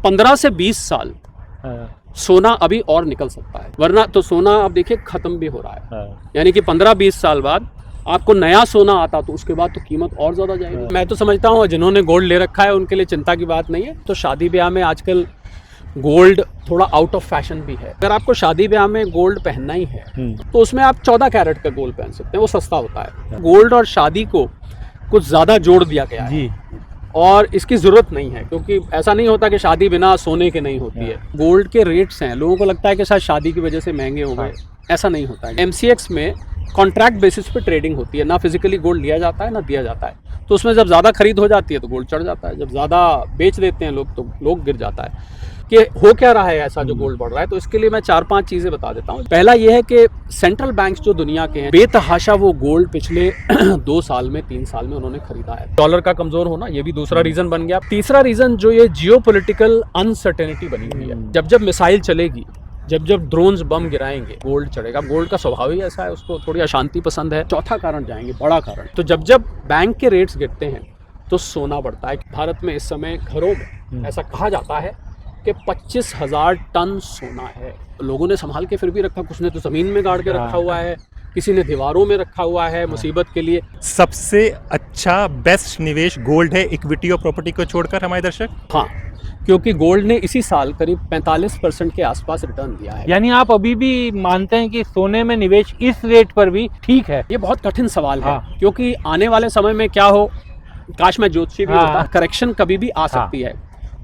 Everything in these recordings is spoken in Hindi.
15 से 20 साल सोना अभी और निकल सकता है, वरना तो सोना अब देखिए खत्म भी हो रहा है। यानी कि 15-20 साल बाद आपको नया सोना आता तो उसके बाद तो कीमत और ज़्यादा जाएगी। मैं तो समझता हूँ जिन्होंने गोल्ड ले रखा है उनके लिए चिंता की बात नहीं है। तो शादी ब्याह में आजकल गोल्ड थोड़ा आउट ऑफ फैशन भी है। अगर आपको शादी ब्याह में गोल्ड पहनना ही है तो उसमें आप 14 कैरेट का गोल्ड पहन सकते हैं, वो सस्ता होता है। गोल्ड और शादी को कुछ ज़्यादा जोड़ दिया गया है और इसकी ज़रूरत नहीं है, क्योंकि ऐसा नहीं होता कि शादी बिना सोने के नहीं होती है। गोल्ड के रेट्स हैं, लोगों को लगता है कि शायद शादी की वजह से महंगे हो गए, ऐसा नहीं होता है। MCX में कॉन्ट्रैक्ट बेसिस पे ट्रेडिंग होती है, ना फिजिकली गोल्ड लिया जाता है ना दिया जाता है। तो उसमें जब ज़्यादा खरीद हो जाती है तो गोल्ड चढ़ जाता है, जब ज़्यादा बेच देते हैं लोग तो लोग गिर जाता है। कि हो क्या रहा है ऐसा जो गोल्ड बढ़ रहा है, तो इसके लिए मैं 4-5 चीज़ें बता देता हूँ। पहला ये है कि सेंट्रल बैंक्स जो दुनिया के हैं बेतहाशा वो गोल्ड पिछले 2 साल में 3 साल में उन्होंने खरीदा है। डॉलर का कमज़ोर होना ये भी दूसरा रीज़न बन गया। तीसरा रीज़न जो ये जियोपॉलिटिकल अनसर्टेनिटी बनी हुई है। जब जब मिसाइल चलेगी, जब जब ड्रोन्स बम गिराएंगे, गोल्ड चढ़ेगा। गोल्ड का स्वभाव ही ऐसा है, उसको थोड़ी अशांति पसंद है। चौथा कारण जाएंगे, बड़ा कारण, तो जब जब बैंक के रेट्स गिरते हैं तो सोना बढ़ता है। भारत में इस समय घरों में ऐसा कहा जाता है कि 25,000 टन सोना है। लोगों ने संभाल के फिर भी रखा, कुछ ने तो ज़मीन में गाड़ के रखा हुआ है, किसी ने दीवारों में रखा हुआ है मुसीबत के लिए। सबसे अच्छा बेस्ट निवेश गोल्ड है, इक्विटी और प्रॉपर्टी को छोड़कर हमारे दर्शक? हाँ, क्योंकि गोल्ड ने इसी साल करीब 45% के आसपास रिटर्न दिया है। यानी आप अभी भी मानते हैं कि सोने में निवेश इस रेट पर भी ठीक है? ये बहुत कठिन सवाल है, क्योंकि आने वाले समय में क्या हो, काश मैं ज्योतिषी भी होता। करेक्शन कभी भी आ सकती है,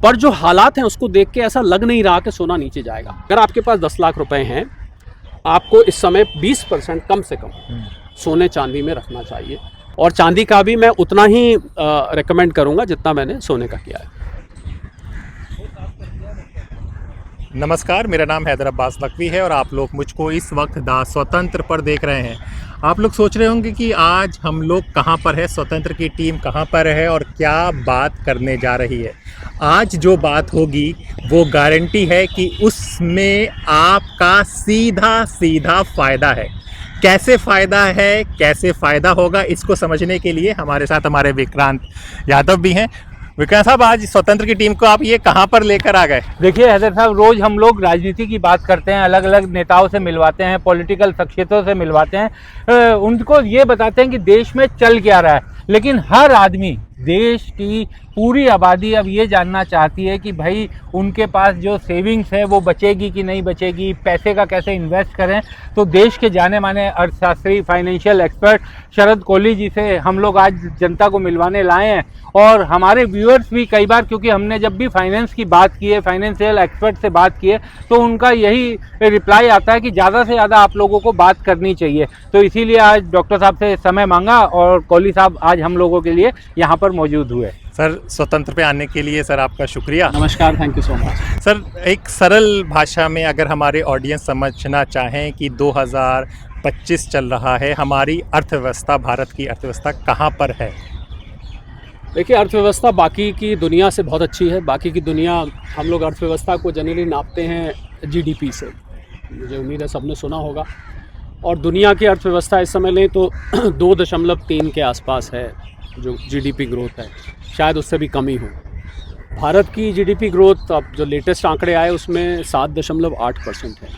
पर जो हालात हैं उसको देख के ऐसा लग नहीं रहा कि सोना नीचे जाएगा। अगर आपके पास 10 लाख रुपए हैं, आपको इस समय 20% कम से कम सोने चांदी में रखना चाहिए, और चांदी का भी मैं उतना ही रेकमेंड करूंगा जितना मैंने सोने का किया है। नमस्कार, मेरा नाम हैदर अब्बास नकवी है और आप लोग मुझको इस वक्त द स्वतंत्र पर देख रहे हैं। आप लोग सोच रहे होंगे कि आज हम लोग कहां पर है, स्वतंत्र की टीम कहां पर है और क्या बात करने जा रही है। आज जो बात होगी वो गारंटी है कि उसमें आपका सीधा सीधा फ़ायदा है। कैसे फ़ायदा है, कैसे फ़ायदा होगा, इसको समझने के लिए हमारे साथ हमारे विक्रांत यादव भी हैं। विक्रांत साहब, आज स्वतंत्र की टीम को आप ये कहाँ पर लेकर आ गए? देखिए हैदर साहब, रोज़ हम लोग राजनीति की बात करते हैं, अलग अलग नेताओं से मिलवाते हैं, पॉलिटिकल शख्सियतों से मिलवाते हैं, उनको ये बताते हैं कि देश में चल क्या रहा है। लेकिन हर आदमी, देश की पूरी आबादी अब ये जानना चाहती है कि भाई उनके पास जो सेविंग्स है वो बचेगी कि नहीं बचेगी, पैसे का कैसे इन्वेस्ट करें। तो देश के जाने माने अर्थशास्त्री, फाइनेंशियल एक्सपर्ट शरद कोहली जी से हम लोग आज जनता को मिलवाने लाए हैं। और हमारे व्यूअर्स भी कई बार, क्योंकि हमने जब भी फाइनेंस की बात की है, फाइनेंशियल एक्सपर्ट से बात की है, तो उनका यही रिप्लाई आता है कि ज़्यादा से ज़्यादा आप लोगों को बात करनी चाहिए। तो इसीलिए आज डॉक्टर साहब से समय मांगा और कोहली साहब आज हम लोगों के लिए यहाँ पर मौजूद हुए। सर, स्वतंत्र पे आने के लिए सर आपका शुक्रिया। नमस्कार, thank you so much. Sir, एक सरल भाषा में अगर हमारे ऑडियंस समझना चाहें कि 2025 चल रहा है, हमारी अर्थव्यवस्था, भारत की अर्थव्यवस्था कहाँ पर है? देखिए, अर्थव्यवस्था बाकी की दुनिया से बहुत अच्छी है। बाकी की दुनिया, हम लोग अर्थव्यवस्था को जनरली नापते हैं GDP से, मुझे उम्मीद है सबने सुना होगा। और दुनिया की अर्थव्यवस्था इस समय लें तो 2.3 के आसपास है जो GDP ग्रोथ है, शायद उससे भी कम ही हो। भारत की GDP ग्रोथ अब जो लेटेस्ट आंकड़े आए उसमें 7.8% है।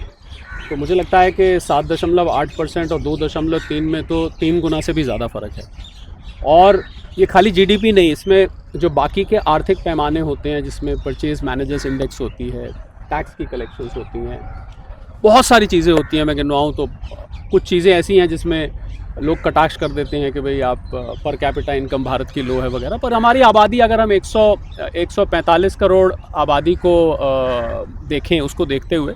तो मुझे लगता है कि 7.8% और 2.3 में तो 3 गुना से भी ज़्यादा फ़र्क है। और ये खाली GDP नहीं, इसमें जो बाकी के आर्थिक पैमाने होते हैं, जिसमें परचेज मैनेजर्स इंडेक्स होती है, टैक्स की कलेक्शंस होती हैं, बहुत सारी चीज़ें होती हैं। मैं गिनवाऊँ तो कुछ चीज़ें ऐसी हैं जिसमें लोग कटाक्ष कर देते हैं कि भाई आप पर कैपिटा इनकम भारत की लो है वगैरह, पर हमारी आबादी, अगर हम 145 करोड़ आबादी को देखें, उसको देखते हुए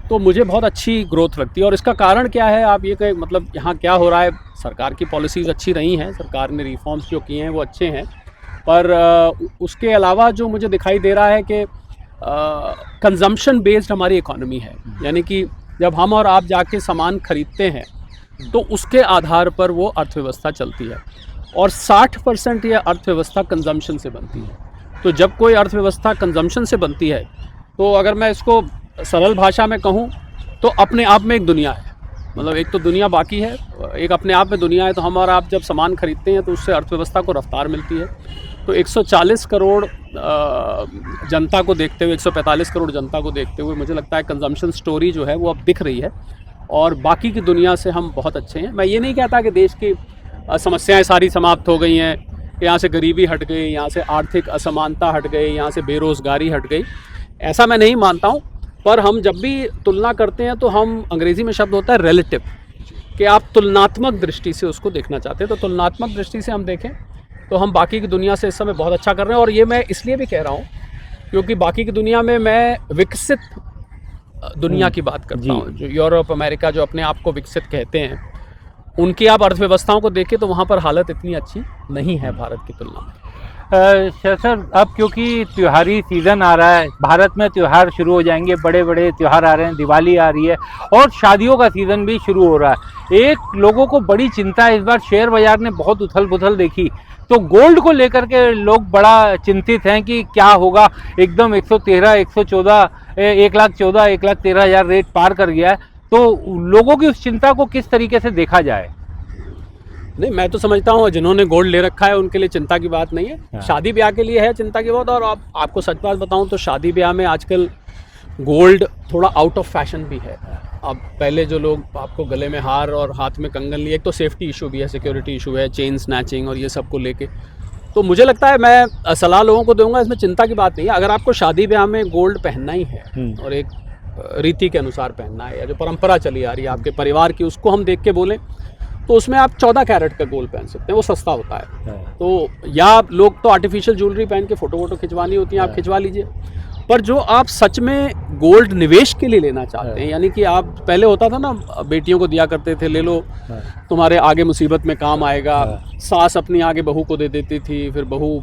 तो मुझे बहुत अच्छी ग्रोथ लगती है। और इसका कारण क्या है, आप ये कहें, मतलब यहाँ क्या हो रहा है, सरकार की पॉलिसीज़ अच्छी रही हैं, सरकार ने रिफॉर्म्स जो किए हैं वो अच्छे हैं, पर उसके अलावा जो मुझे दिखाई दे रहा है कि कंजम्पशन बेस्ड हमारी इकॉनमी है। यानी कि जब हम और आप जाके सामान खरीदते हैं तो उसके आधार पर वो अर्थव्यवस्था चलती है, और 60% ये अर्थव्यवस्था कंजम्पशन से बनती है। तो जब कोई अर्थव्यवस्था कंजम्पशन से बनती है, तो अगर मैं इसको सरल भाषा में कहूँ तो अपने आप में एक दुनिया है। मतलब एक तो दुनिया बाकी है, एक अपने आप में दुनिया है। तो हम और आप जब सामान खरीदते हैं तो उससे अर्थव्यवस्था को रफ्तार मिलती है, तो 140 करोड़ जनता को देखते हुए, 145 करोड़ जनता को देखते हुए मुझे लगता है कंजम्पशन स्टोरी जो है वो अब दिख रही है और बाकी की दुनिया से हम बहुत अच्छे हैं। मैं ये नहीं कहता कि देश की समस्याएं सारी समाप्त हो गई हैं, यहाँ से गरीबी हट गई, यहाँ से आर्थिक असमानता हट गई, यहाँ से बेरोज़गारी हट गई, ऐसा मैं नहीं मानता हूँ। पर हम जब भी तुलना करते हैं तो हम, अंग्रेज़ी में शब्द होता है रिलेटिव, कि आप तुलनात्मक दृष्टि से उसको देखना चाहते हैं। तो तुलनात्मक दृष्टि से हम देखें तो हम बाकी की दुनिया से इस समय बहुत अच्छा कर रहे हैं। और ये मैं इसलिए भी कह रहा हूँ क्योंकि बाकी की दुनिया में मैं विकसित दुनिया की बात करता हूँ, जो यूरोप, अमेरिका, जो अपने आप को विकसित कहते हैं, उनकी आप अर्थव्यवस्थाओं को देखें तो वहाँ पर हालत इतनी अच्छी नहीं है भारत की तुलना में। सर, अब क्योंकि त्योहारी सीज़न आ रहा है, भारत में त्यौहार शुरू हो जाएंगे, बड़े बड़े त्यौहार आ रहे हैं, दिवाली आ रही है और शादियों का सीज़न भी शुरू हो रहा है। एक लोगों को बड़ी चिंता है, इस बार शेयर बाजार ने बहुत उथल पुथल देखी, तो गोल्ड को लेकर के लोग बड़ा चिंतित हैं कि क्या होगा। एकदम 113, 114, 1,14,00,000, 1,13,000 रेट पार कर गया है। तो लोगों की उस चिंता को किस तरीके से देखा जाए? नहीं, मैं तो समझता हूँ जिन्होंने गोल्ड ले रखा है उनके लिए चिंता की बात नहीं है। शादी ब्याह के लिए है चिंता की बात। और आपको सच बात बताऊँ तो शादी ब्याह में आजकल गोल्ड थोड़ा आउट ऑफ फैशन भी है। अब पहले जो लोग आपको गले में हार और हाथ में कंगन लिए, एक तो सेफ्टी इशू भी है, सिक्योरिटी इशू है, चेन स्नैचिंग और ये सब को लेके, तो मुझे लगता है, मैं सलाह लोगों को दूंगा, इसमें चिंता की बात नहीं है। अगर आपको शादी ब्याह में गोल्ड पहनना ही है और एक रीति के अनुसार पहनना है, या जो परंपरा चली आ रही है आपके परिवार की, उसको हम देख के बोलें तो उसमें आप 14 कैरेट का गोल्ड पहन सकते हैं, वो सस्ता होता है। तो या लोग तो आर्टिफिशियल ज्वेलरी पहन के फ़ोटो खिंचवानी होती हैं, आप खिंचवा लीजिए। पर जो आप सच में गोल्ड निवेश के लिए लेना चाहते हैं, यानी कि आप, पहले होता था ना, बेटियों को दिया करते थे, ले लो तुम्हारे आगे मुसीबत में काम आएगा, सास अपनी आगे बहू को दे देती थी, फिर बहू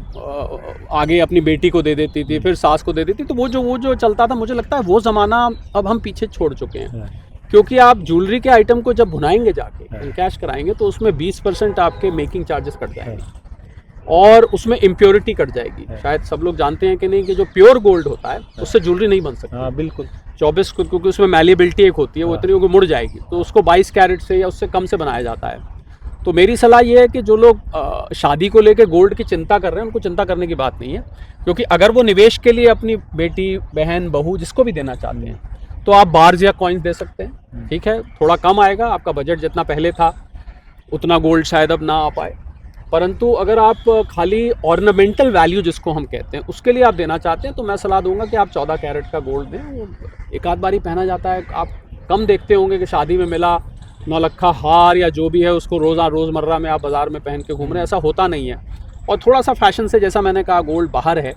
आगे अपनी बेटी को दे देती थी, फिर सास को दे देती, तो वो जो चलता था, मुझे लगता है वो ज़माना अब हम पीछे छोड़ चुके हैं। क्योंकि आप ज्वेलरी के आइटम को जब भुनाएंगे जाके, कैश कराएंगे, तो उसमें 20% आपके मेकिंग चार्जेस कट जाएंगे और उसमें इम्प्योरिटी कट जाएगी। शायद सब लोग जानते हैं कि नहीं, कि जो प्योर गोल्ड होता है उससे ज्वेलरी नहीं बन सकती। बिल्कुल 24, क्योंकि उसमें मैलिएबिलिटी एक होती है, वो इतनी मुड़ जाएगी, तो उसको 22 कैरेट से या उससे कम से बनाया जाता है। तो मेरी सलाह ये है कि जो लोग शादी को लेकर गोल्ड की चिंता कर रहे हैं, उनको चिंता करने की बात नहीं है। क्योंकि अगर वो निवेश के लिए अपनी बेटी, बहन, बहू, जिसको भी देना चाहते हैं, तो आप बार्स या कॉइन्स दे सकते हैं। ठीक है, थोड़ा कम आएगा, आपका बजट जितना पहले था उतना गोल्ड शायद अब ना आ पाए, परंतु अगर आप खाली ऑर्नामेंटल वैल्यू जिसको हम कहते हैं उसके लिए आप देना चाहते हैं, तो मैं सलाह दूंगा कि आप 14 कैरेट का गोल्ड दें। वो एक आध बार ही पहना जाता है। आप कम देखते होंगे कि शादी में मिला 9 लक्खा हार या जो भी है, उसको रोज़मर्रा में आप बाज़ार में पहन के घूम रहे हैं, ऐसा होता नहीं है। और थोड़ा सा फैशन से, जैसा मैंने कहा, गोल्ड बाहर है,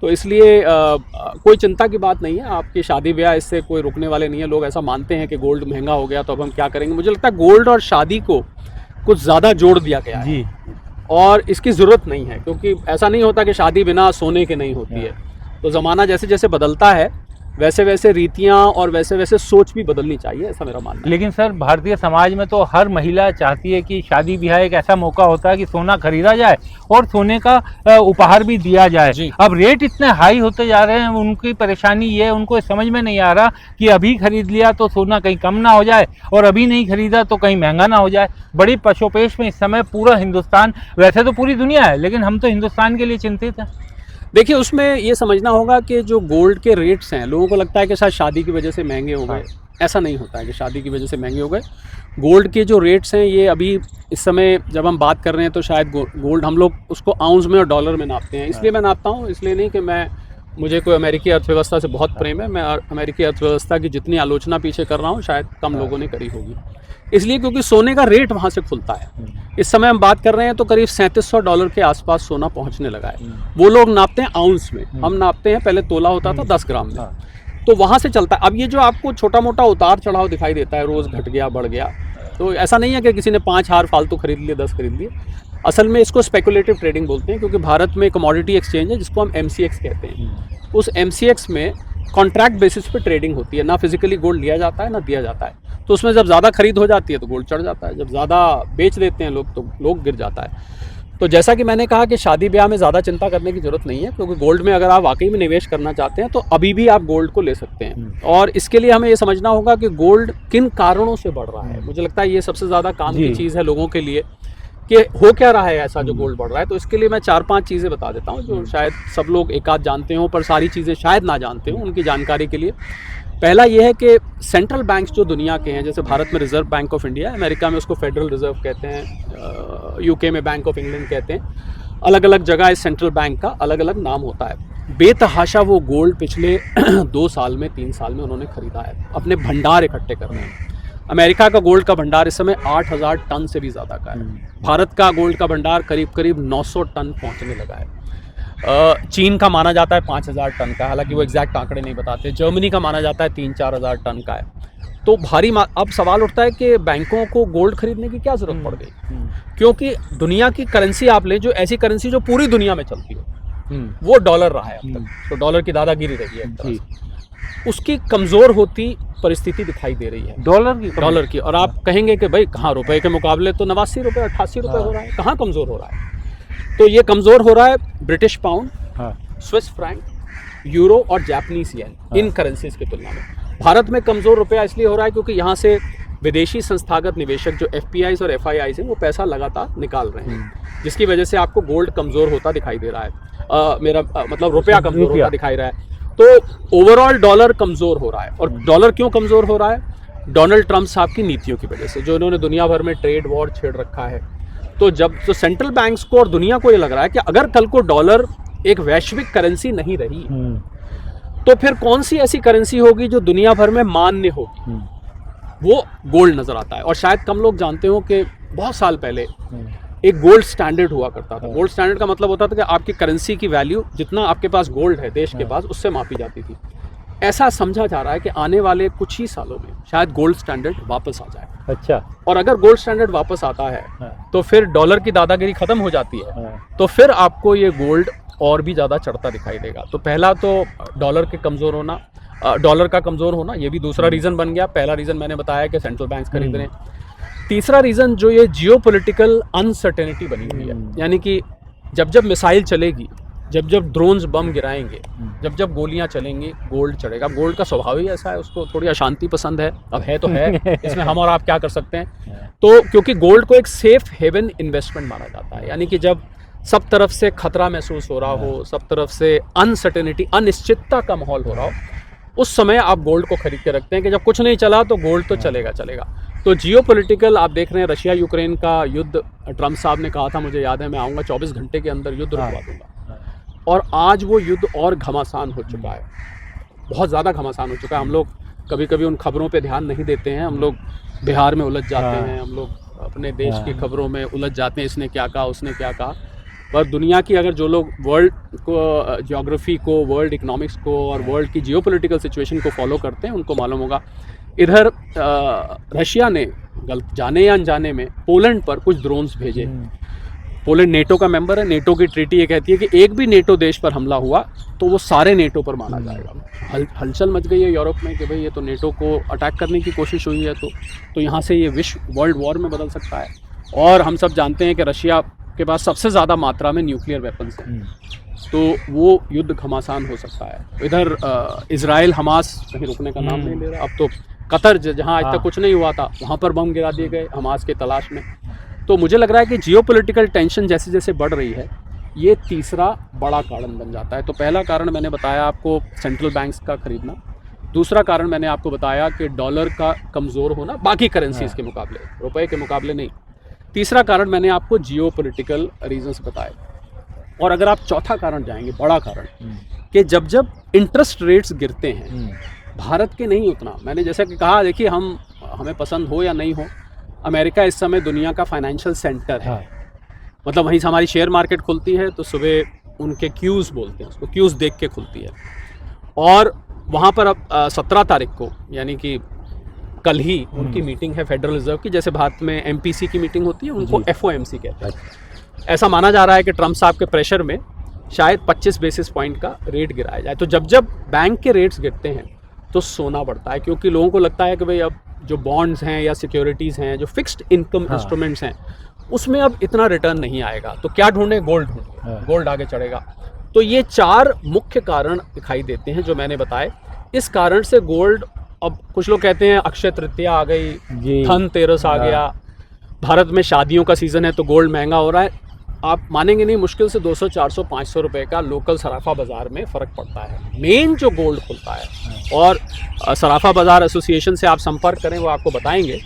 तो इसलिए कोई चिंता की बात नहीं है। आपकी शादी ब्याह इससे कोई रुकने वाले नहीं है। लोग ऐसा मानते हैं कि गोल्ड महंगा हो गया तो अब हम क्या करेंगे। मुझे लगता है गोल्ड और शादी को कुछ ज़्यादा जोड़ दिया गया है और इसकी ज़रूरत नहीं है, क्योंकि ऐसा नहीं होता कि शादी बिना सोने के नहीं होती है। तो ज़माना जैसे जैसे बदलता है, वैसे वैसे रीतियाँ और वैसे वैसे सोच भी बदलनी चाहिए, ऐसा मेरा मानना है। लेकिन सर, भारतीय समाज में तो हर महिला चाहती है कि शादी ब्याह एक ऐसा मौका होता है कि सोना खरीदा जाए और सोने का उपहार भी दिया जाए। अब रेट इतने हाई होते जा रहे हैं, उनकी परेशानी ये है, उनको समझ में नहीं आ रहा कि अभी खरीद लिया तो सोना कहीं कम ना हो जाए और अभी नहीं खरीदा तो कहीं महंगा ना हो जाए। बड़ी पशोपेश में इस समय पूरा हिंदुस्तान, वैसे तो पूरी दुनिया है, लेकिन हम तो हिंदुस्तान के लिए चिंतित हैं। देखिए, उसमें ये समझना होगा कि जो गोल्ड के रेट्स हैं, लोगों को लगता है कि शायद शादी की वजह से महंगे हो गए। ऐसा नहीं होता है कि शादी की वजह से महंगे हो गए। गोल्ड के जो रेट्स हैं, ये अभी इस समय जब हम बात कर रहे हैं तो शायद गोल्ड हम लोग उसको आउंस में और डॉलर में नापते हैं। इसलिए मैं नापता हूँ, इसलिए नहीं कि मुझे कोई अमेरिकी अर्थव्यवस्था से बहुत प्रेम है। मैं अमेरिकी अर्थव्यवस्था की जितनी आलोचना पीछे कर रहा हूँ, शायद कम लोगों ने करी होगी। इसलिए क्योंकि सोने का रेट वहाँ से खुलता है। इस समय हम बात कर रहे हैं तो करीब $3700 के आसपास सोना पहुँचने लगा है। वो लोग नापते हैं आउंस में, हम नापते हैं, पहले तोला होता था 10 ग्राम में, तो वहाँ से चलता है। अब ये जो आपको छोटा मोटा उतार चढ़ाव दिखाई देता है, रोज़ घट गया बढ़ गया, तो ऐसा नहीं है कि किसी ने 5 हार फालतू खरीद लिए, 10 खरीद लिए। असल में इसको स्पेकुलेटिव ट्रेडिंग बोलते हैं, क्योंकि भारत में कमोडिटी एक्सचेंज है जिसको हम MCX कहते हैं। उस MCX में कॉन्ट्रैक्ट बेसिस पे ट्रेडिंग होती है, ना फिजिकली गोल्ड लिया जाता है ना दिया जाता है। तो उसमें जब ज़्यादा खरीद हो जाती है तो गोल्ड चढ़ जाता है, जब ज़्यादा बेच देते हैं लोग तो लोग गिर जाता है। तो जैसा कि मैंने कहा कि शादी ब्याह में ज़्यादा चिंता करने की ज़रूरत नहीं है, क्योंकि गोल्ड में अगर आप वाकई में निवेश करना चाहते हैं तो अभी भी आप गोल्ड को ले सकते हैं। और इसके लिए हमें ये समझना होगा कि गोल्ड किन कारणों से बढ़ रहा है। मुझे लगता है ये सबसे ज़्यादा काम की चीज़ है लोगों के लिए, कि हो क्या रहा है ऐसा जो गोल्ड बढ़ रहा है। तो इसके लिए मैं 4-5 चीज़ें बता देता हूँ जो शायद सब लोग एक आध जानते हो, पर सारी चीज़ें शायद ना जानते हो, उनकी जानकारी के लिए। पहला ये है कि सेंट्रल बैंक्स जो दुनिया के हैं, जैसे भारत में reserve bank of India, America में उसको फेडरल रिजर्व कहते हैं, यूके में बैंक ऑफ इंग्लैंड कहते हैं, अलग अलग जगह इस सेंट्रल बैंक का अलग अलग नाम होता है। बेतहाशा वो गोल्ड पिछले 2 साल में 3 साल में उन्होंने खरीदा है, अपने भंडार इकट्ठे कर रहे हैं। अमेरिका का गोल्ड का भंडार इस समय 8,000 टन से भी ज़्यादा का है। भारत का गोल्ड का भंडार करीब करीब 900 टन पहुंचने लगा है। चीन का माना जाता है 5,000 टन का, हालांकि वो एग्जैक्ट आंकड़े नहीं बताते। जर्मनी का माना जाता है 3-4 हज़ार टन का है। तो भारी अब सवाल उठता है कि बैंकों को गोल्ड खरीदने की क्या ज़रूरत पड़ गई, क्योंकि दुनिया की करेंसी आप लें, जो ऐसी करेंसी जो पूरी दुनिया में चलती हो, वो डॉलर रहा है अब तक। तो डॉलर की दादागिरी रही है, उसकी कमज़ोर होती परिस्थिति दिखाई दे रही है डॉलर की। और आप कहेंगे कि भाई कहाँ, रुपए के मुकाबले तो 89 रुपये 88 रुपये हो रहा है, कहाँ कमज़ोर हो रहा है? तो ये कमज़ोर हो रहा है British pound, Swiss franc, euro और जापानीज येन, इन करेंसीज की तुलना में। भारत में कमज़ोर रुपया इसलिए हो रहा है क्योंकि यहाँ से विदेशी संस्थागत निवेशक जो FPIs और FIIs हैं वो पैसा लगातार निकाल रहे हैं, जिसकी वजह से आपको गोल्ड कमज़ोर होता दिखाई दे रहा है। मतलब रुपया कमज़ोर होता दिखाई रहा है। तो ओवरऑल डॉलर कमज़ोर हो रहा है। और डॉलर क्यों कमज़ोर हो रहा है? डोनाल्ड ट्रंप साहब की नीतियों की वजह से, जो इन्होंने दुनिया भर में ट्रेड वॉर छेड़ रखा है। तो सेंट्रल बैंक्स को और दुनिया को ये लग रहा है कि अगर कल को डॉलर एक वैश्विक करेंसी नहीं रही, तो फिर कौन सी ऐसी करेंसी होगी जो दुनिया भर में मान्य होगी? वो गोल्ड नजर आता है। और शायद कम लोग जानते हो कि बहुत साल पहले एक गोल्ड स्टैंडर्ड हुआ करता था। गोल्ड स्टैंडर्ड का मतलब होता था कि आपकी करेंसी की वैल्यू, जितना आपके पास गोल्ड है देश के पास, उससे मापी जाती थी। ऐसा समझा जा रहा है कि आने वाले कुछ ही सालों में शायद गोल्ड स्टैंडर्ड वापस आ जाए। अच्छा। और अगर गोल्ड स्टैंडर्ड वापस आता है तो फिर डॉलर की दादागिरी खत्म हो जाती है, तो फिर आपको ये गोल्ड और भी ज़्यादा चढ़ता दिखाई देगा। तो पहला तो डॉलर के कमज़ोर होना, डॉलर का कमज़ोर होना, ये भी दूसरा रीज़न बन गया। पहला रीज़न मैंने बताया कि सेंट्रल बैंक्स खरीद रहे हैं। तीसरा रीज़न जो ये जियोपॉलिटिकल अनसर्टेनिटी बनी हुई है, यानी कि जब जब मिसाइल चलेगी, जब जब ड्रोन्स बम गिराएंगे, जब जब गोलियां चलेंगी, गोल्ड चढ़ेगा। गोल्ड का स्वभाव ही ऐसा है, उसको थोड़ी अशांति पसंद है। अब है तो है, इसमें हम और आप क्या कर सकते हैं? तो क्योंकि गोल्ड को एक सेफ हेवन इन्वेस्टमेंट माना जाता है, यानी कि जब सब तरफ से खतरा महसूस हो रहा हो, सब तरफ से अनसर्टेनिटी, अनिश्चितता का माहौल हो रहा हो, उस समय आप गोल्ड को खरीद के रखते हैं कि जब कुछ नहीं चला तो गोल्ड तो चलेगा। तो जियोपॉलिटिकल आप देख रहे हैं, रशिया यूक्रेन का युद्ध, ट्रंप साहब ने कहा था, मुझे याद है, मैं आऊँगा 24 घंटे के अंदर युद्ध रुकवा दूंगा। और आज वो युद्ध और घमासान हो चुका है, बहुत ज़्यादा घमासान हो चुका है। हम लोग कभी कभी उन खबरों पे ध्यान नहीं देते हैं, हम लोग बिहार में उलझ जाते हैं, हम लोग अपने देश की खबरों में उलझ जाते हैं, इसने क्या कहा, उसने क्या कहा। पर दुनिया की अगर जो लोग वर्ल्ड को, ज्योग्राफी को, वर्ल्ड इकोनॉमिक्स को और वर्ल्ड की जियोपॉलिटिकल सिचुएशन को फॉलो करते हैं, उनको मालूम होगा इधर रशिया ने जाने या अनजाने में पोलैंड पर कुछ ड्रोन्स भेजे। पोलैंड नेटो का मेंबर है, नेटो की ट्रीटी ये कहती है कि एक भी नेटो देश पर हमला हुआ तो वो सारे नेटो पर माना जाएगा। हलचल मच गई है यूरोप में कि भाई ये तो नेटो को अटैक करने की कोशिश हुई है, तो यहाँ से ये विश्व वर्ल्ड वॉर में बदल सकता है। और हम सब जानते हैं कि रशिया के पास सबसे ज़्यादा मात्रा में न्यूक्लियर वेपन्स हैं, तो वो युद्ध घमासान हो सकता है। इधर इजराइल हमास कहीं रुकने का नाम नहीं ले रहा। अब तो कतर, जहाँ आज तक कुछ नहीं हुआ था, वहाँ पर बम गिरा दिए गए हमास के तलाश में। तो मुझे लग रहा है कि जियोपॉलिटिकल टेंशन जैसे जैसे बढ़ रही है, ये तीसरा बड़ा कारण बन जाता है। तो पहला कारण मैंने बताया आपको, सेंट्रल बैंक्स का खरीदना। दूसरा कारण मैंने आपको बताया कि डॉलर का कमज़ोर होना, बाकी करेंसीज के मुकाबले, रुपए के मुकाबले नहीं। तीसरा कारण मैंने आपको जियोपॉलिटिकल रीजंस बताए। और अगर आप चौथा कारण जाएंगे, बड़ा कारण, कि जब जब इंटरेस्ट रेट्स गिरते हैं, भारत के नहीं उतना, मैंने जैसा कि कहा, देखिए हमें पसंद हो या नहीं हो, अमेरिका इस समय दुनिया का फाइनेंशियल सेंटर है। मतलब वहीं से हमारी शेयर मार्केट खुलती है तो सुबह उनके क्यूज़ बोलते हैं उसको, क्यूज़ देख के खुलती है। और वहाँ पर अब 17 तारीख को, यानी कि कल ही उनकी मीटिंग है फेडरल रिजर्व की। जैसे भारत में MPC की मीटिंग होती है, उनको FOMC कहते हैं। ऐसा माना जा रहा है कि ट्रंप साहब के प्रेशर में शायद 25 बेसिस पॉइंट का रेट गिराया जाए। तो जब जब बैंक के रेट्स गिरते हैं तो सोना बढ़ता है, क्योंकि लोगों को लगता है कि भाई अब जो बॉन्ड्स हैं या सिक्योरिटीज़ हैं, जो फिक्स्ड इनकम इंस्ट्रूमेंट्स हैं, उसमें अब इतना रिटर्न नहीं आएगा, तो क्या ढूंढें? गोल्ड ढूंढें, गोल्ड आगे चढ़ेगा। तो ये 4 मुख्य कारण दिखाई देते हैं जो मैंने बताए। इस कारण से गोल्ड, अब कुछ लोग कहते हैं अक्षय तृतीया आ गई, धनतेरस आ गया, भारत में शादियों का सीज़न है तो गोल्ड महंगा हो रहा है। आप मानेंगे नहीं, मुश्किल से 200, 400, 500 रुपए का लोकल सराफा बाज़ार में फ़र्क पड़ता है मेन जो गोल्ड खुलता है। और सराफा बाज़ार एसोसिएशन से आप संपर्क करें, वो आपको बताएंगे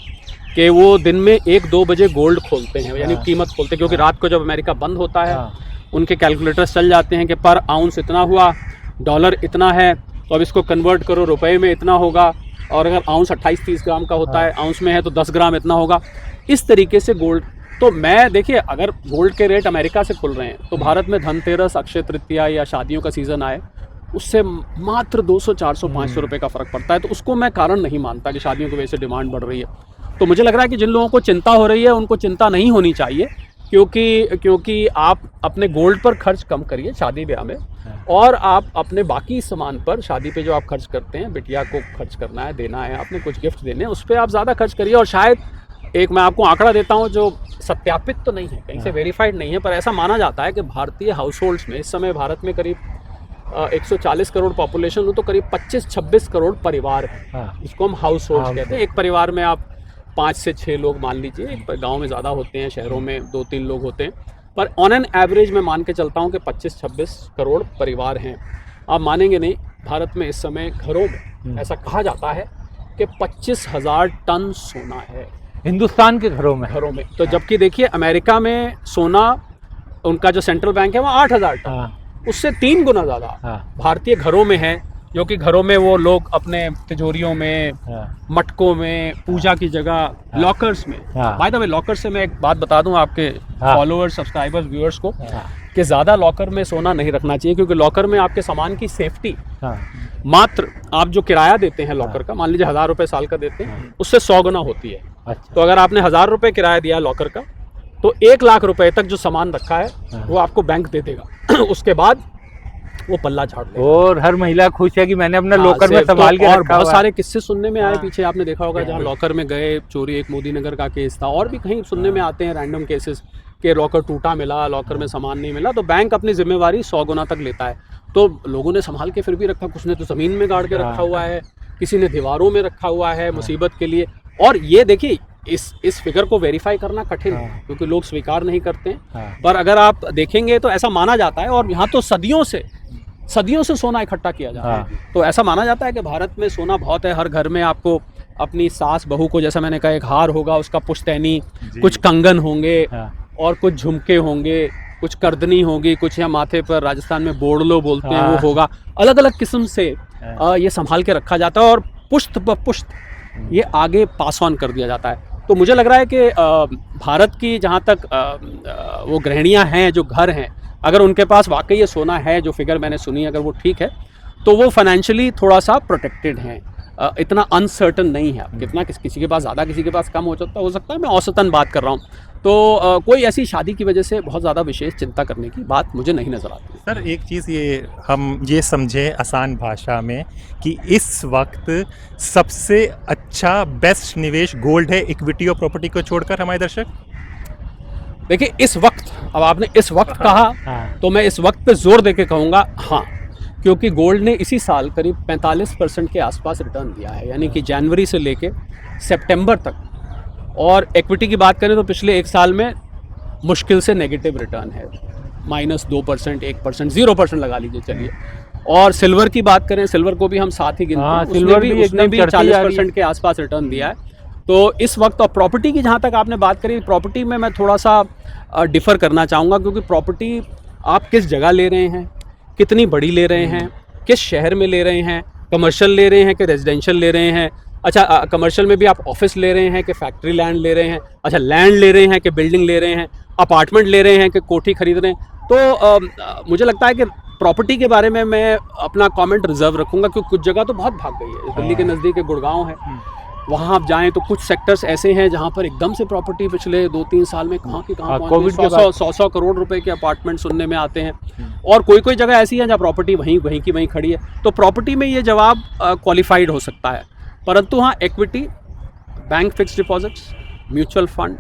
कि वो दिन में 1-2 बजे गोल्ड खोलते हैं, यानी कीमत खोलते हैं, क्योंकि रात को जब अमेरिका बंद होता है उनके कैलकुलेटर्स चल जाते हैं कि पर आउंस इतना हुआ, डॉलर इतना है, तो अब इसको कन्वर्ट करो रुपए में इतना होगा, और अगर आउंस 28-30 ग्राम का होता है, आउंस में है तो 10 ग्राम इतना होगा। इस तरीके से गोल्ड, तो मैं देखिए अगर गोल्ड के रेट अमेरिका से खुल रहे हैं तो भारत में धनतेरस, अक्षय तृतीया या शादियों का सीज़न आए उससे मात्र 200, 400, 500 रुपये का फ़र्क पड़ता है। तो उसको मैं कारण नहीं मानता कि शादियों की वजह से डिमांड बढ़ रही है। तो मुझे लग रहा है कि जिन लोगों को चिंता हो रही है उनको चिंता नहीं होनी चाहिए, क्योंकि आप अपने गोल्ड पर खर्च कम करिए शादी ब्याह में, और आप अपने बाकी सामान पर, शादी पे जो आप खर्च करते हैं, बिटिया को खर्च करना है, देना है, आपने कुछ गिफ्ट देने हैं, उस पर आप ज़्यादा खर्च करिए। और शायद एक मैं आपको आंकड़ा देता हूं जो सत्यापित तो नहीं है, कहीं से वेरीफाइड नहीं है, पर ऐसा माना जाता है कि भारतीय हाउस होल्ड्स में इस समय भारत में करीब 140 करोड़ पॉपुलेशन हो तो करीब 25-26 करोड़ परिवार हैं। इसको हम हाउस होल्ड्स कहते हैं। एक परिवार में आप 5 से 6 लोग मान लीजिए, एक गाँव में ज़्यादा होते हैं, शहरों में 2-3 लोग होते हैं, पर ऑन एन एवरेज मैं मान के चलता हूँ कि 25-26 करोड़ परिवार हैं। आप मानेंगे नहीं, भारत में इस समय घरों में ऐसा कहा जाता है कि 25,000 टन सोना है हिंदुस्तान के घरों में। तो जबकि देखिए अमेरिका में सोना, उनका जो सेंट्रल बैंक है वो 8,000 टन, उससे 3 गुना ज़्यादा भारतीय घरों में है, जो कि घरों में वो लोग अपने तिजोरियों में, मटकों में, पूजा की जगह, लॉकर्स में। बाय द वे, लॉकर से मैं एक बात बता दूं आपके फॉलोअर्स, सब्सक्राइबर्स, व्यूअर्स को कि ज़्यादा लॉकर में सोना नहीं रखना चाहिए, क्योंकि लॉकर में आपके सामान की सेफ्टी, मात्र आप जो किराया देते हैं लॉकर का, मान लीजिए 1,000 रुपये साल का देते हैं, उससे 100 गुना होती है। तो अगर आपने 1,000 रुपये किराया दिया लॉकर का, तो 1 लाख रुपए तक जो सामान रखा है वो आपको बैंक दे देगा। उसके बाद वो पल्ला झाड़ देगा। और हर महिला खुश है कि मैंने अपना लॉकर में संभाल के और रखा बहुत हुआ सारे किस्से सुनने में आए पीछे, आपने देखा होगा, जहाँ लॉकर में गए चोरी, एक मोदी नगर का केस था, और भी कहीं सुनने में आते हैं रैंडम केसेस कि लॉकर टूटा मिला, लॉकर में सामान नहीं मिला, तो बैंक अपनी जिम्मेवारी 100 गुना तक लेता है। तो लोगों ने संभाल के फिर भी रखा, कुछ ने तो ज़मीन में गाड़ के रखा हुआ है, किसी ने दीवारों में रखा हुआ है मुसीबत के लिए। और ये देखिए इस फिगर को वेरीफाई करना कठिन है, क्योंकि लोग स्वीकार नहीं करते हैं, पर अगर आप देखेंगे तो ऐसा माना जाता है, और यहाँ तो सदियों से सोना इकट्ठा किया जाता है। तो ऐसा माना जाता है कि भारत में सोना बहुत है। हर घर में आपको अपनी सास बहू को, जैसा मैंने कहा, एक हार होगा, उसका पुश्तैनी, कुछ कंगन होंगे, और कुछ झुमके होंगे, कुछ करदनी होगी, कुछ या माथे पर राजस्थान में बोड़लो बोलते हैं वो होगा। अलग अलग किस्म से ये संभाल के रखा जाता है, और पुश्त ब पुश्त ये आगे पास ऑन कर दिया जाता है। तो मुझे लग रहा है कि भारत की जहाँ तक वो गृहिणियाँ हैं, जो घर हैं, अगर उनके पास वाकई ये सोना है, जो फिगर मैंने सुनी, अगर वो ठीक है, तो वो फाइनेंशियली थोड़ा सा प्रोटेक्टेड हैं, इतना अनसर्टन नहीं है। कितना किसी के पास ज़्यादा, किसी के पास कम हो सकता है, मैं औसतन बात कर रहा हूँ। तो कोई ऐसी शादी की वजह से बहुत ज़्यादा विशेष चिंता करने की बात मुझे नहीं नज़र आती। सर, एक चीज़ ये हम ये समझें आसान भाषा में कि इस वक्त सबसे अच्छा बेस्ट निवेश गोल्ड है, इक्विटी और प्रॉपर्टी को छोड़कर, हमारे दर्शक? देखिए इस वक्त, अब आपने इस वक्त कहा तो मैं इस वक्त पे जोर देके कहूँगा हाँ, क्योंकि गोल्ड ने इसी साल करीब 45% के आसपास रिटर्न दिया है, यानी कि जनवरी से लेके सितंबर तक। और इक्विटी की बात करें तो पिछले 1 साल में मुश्किल से नेगेटिव रिटर्न है, -2%, 1%, 0% लगा लीजिए चलिए। और सिल्वर की बात करें, सिल्वर को भी हम साथ ही गिनते हैं, उसने भी 40% के आसपास रिटर्न दिया है। तो इस वक्त, और प्रॉपर्टी की जहाँ तक आपने बात करी, प्रॉपर्टी में मैं थोड़ा सा डिफ़र करना चाहूँगा, क्योंकि प्रॉपर्टी आप किस जगह ले रहे हैं, कितनी बड़ी ले रहे हैं, किस शहर में ले रहे हैं, कमर्शियल ले रहे हैं कि रेजिडेंशियल ले रहे हैं। अच्छा, कमर्शियल में भी आप ऑफिस ले रहे हैं कि फैक्ट्री लैंड ले रहे हैं, अच्छा लैंड ले रहे हैं कि बिल्डिंग ले रहे हैं, अपार्टमेंट ले रहे हैं कि कोठी खरीद रहे हैं। तो मुझे लगता है कि प्रॉपर्टी के बारे में मैं अपना कमेंट रिजर्व रखूँगा, क्योंकि कुछ जगह तो बहुत भाग गई है। दिल्ली के नज़दीक एक गुड़गांव है, वहाँ आप जाएँ तो कुछ सेक्टर्स ऐसे हैं जहाँ पर एकदम से प्रॉपर्टी पिछले 2-3 साल में कहाँ की कहाँ पहुँच गई, 100 करोड़ रुपए के अपार्टमेंट सुनने में आते हैं। और कोई जगह ऐसी है जहाँ प्रॉपर्टी वहीं की वहीं खड़ी है। तो प्रॉपर्टी में ये जवाब क्वालिफाइड हो सकता है, परंतु हाँ, equity, bank fixed deposits, mutual fund,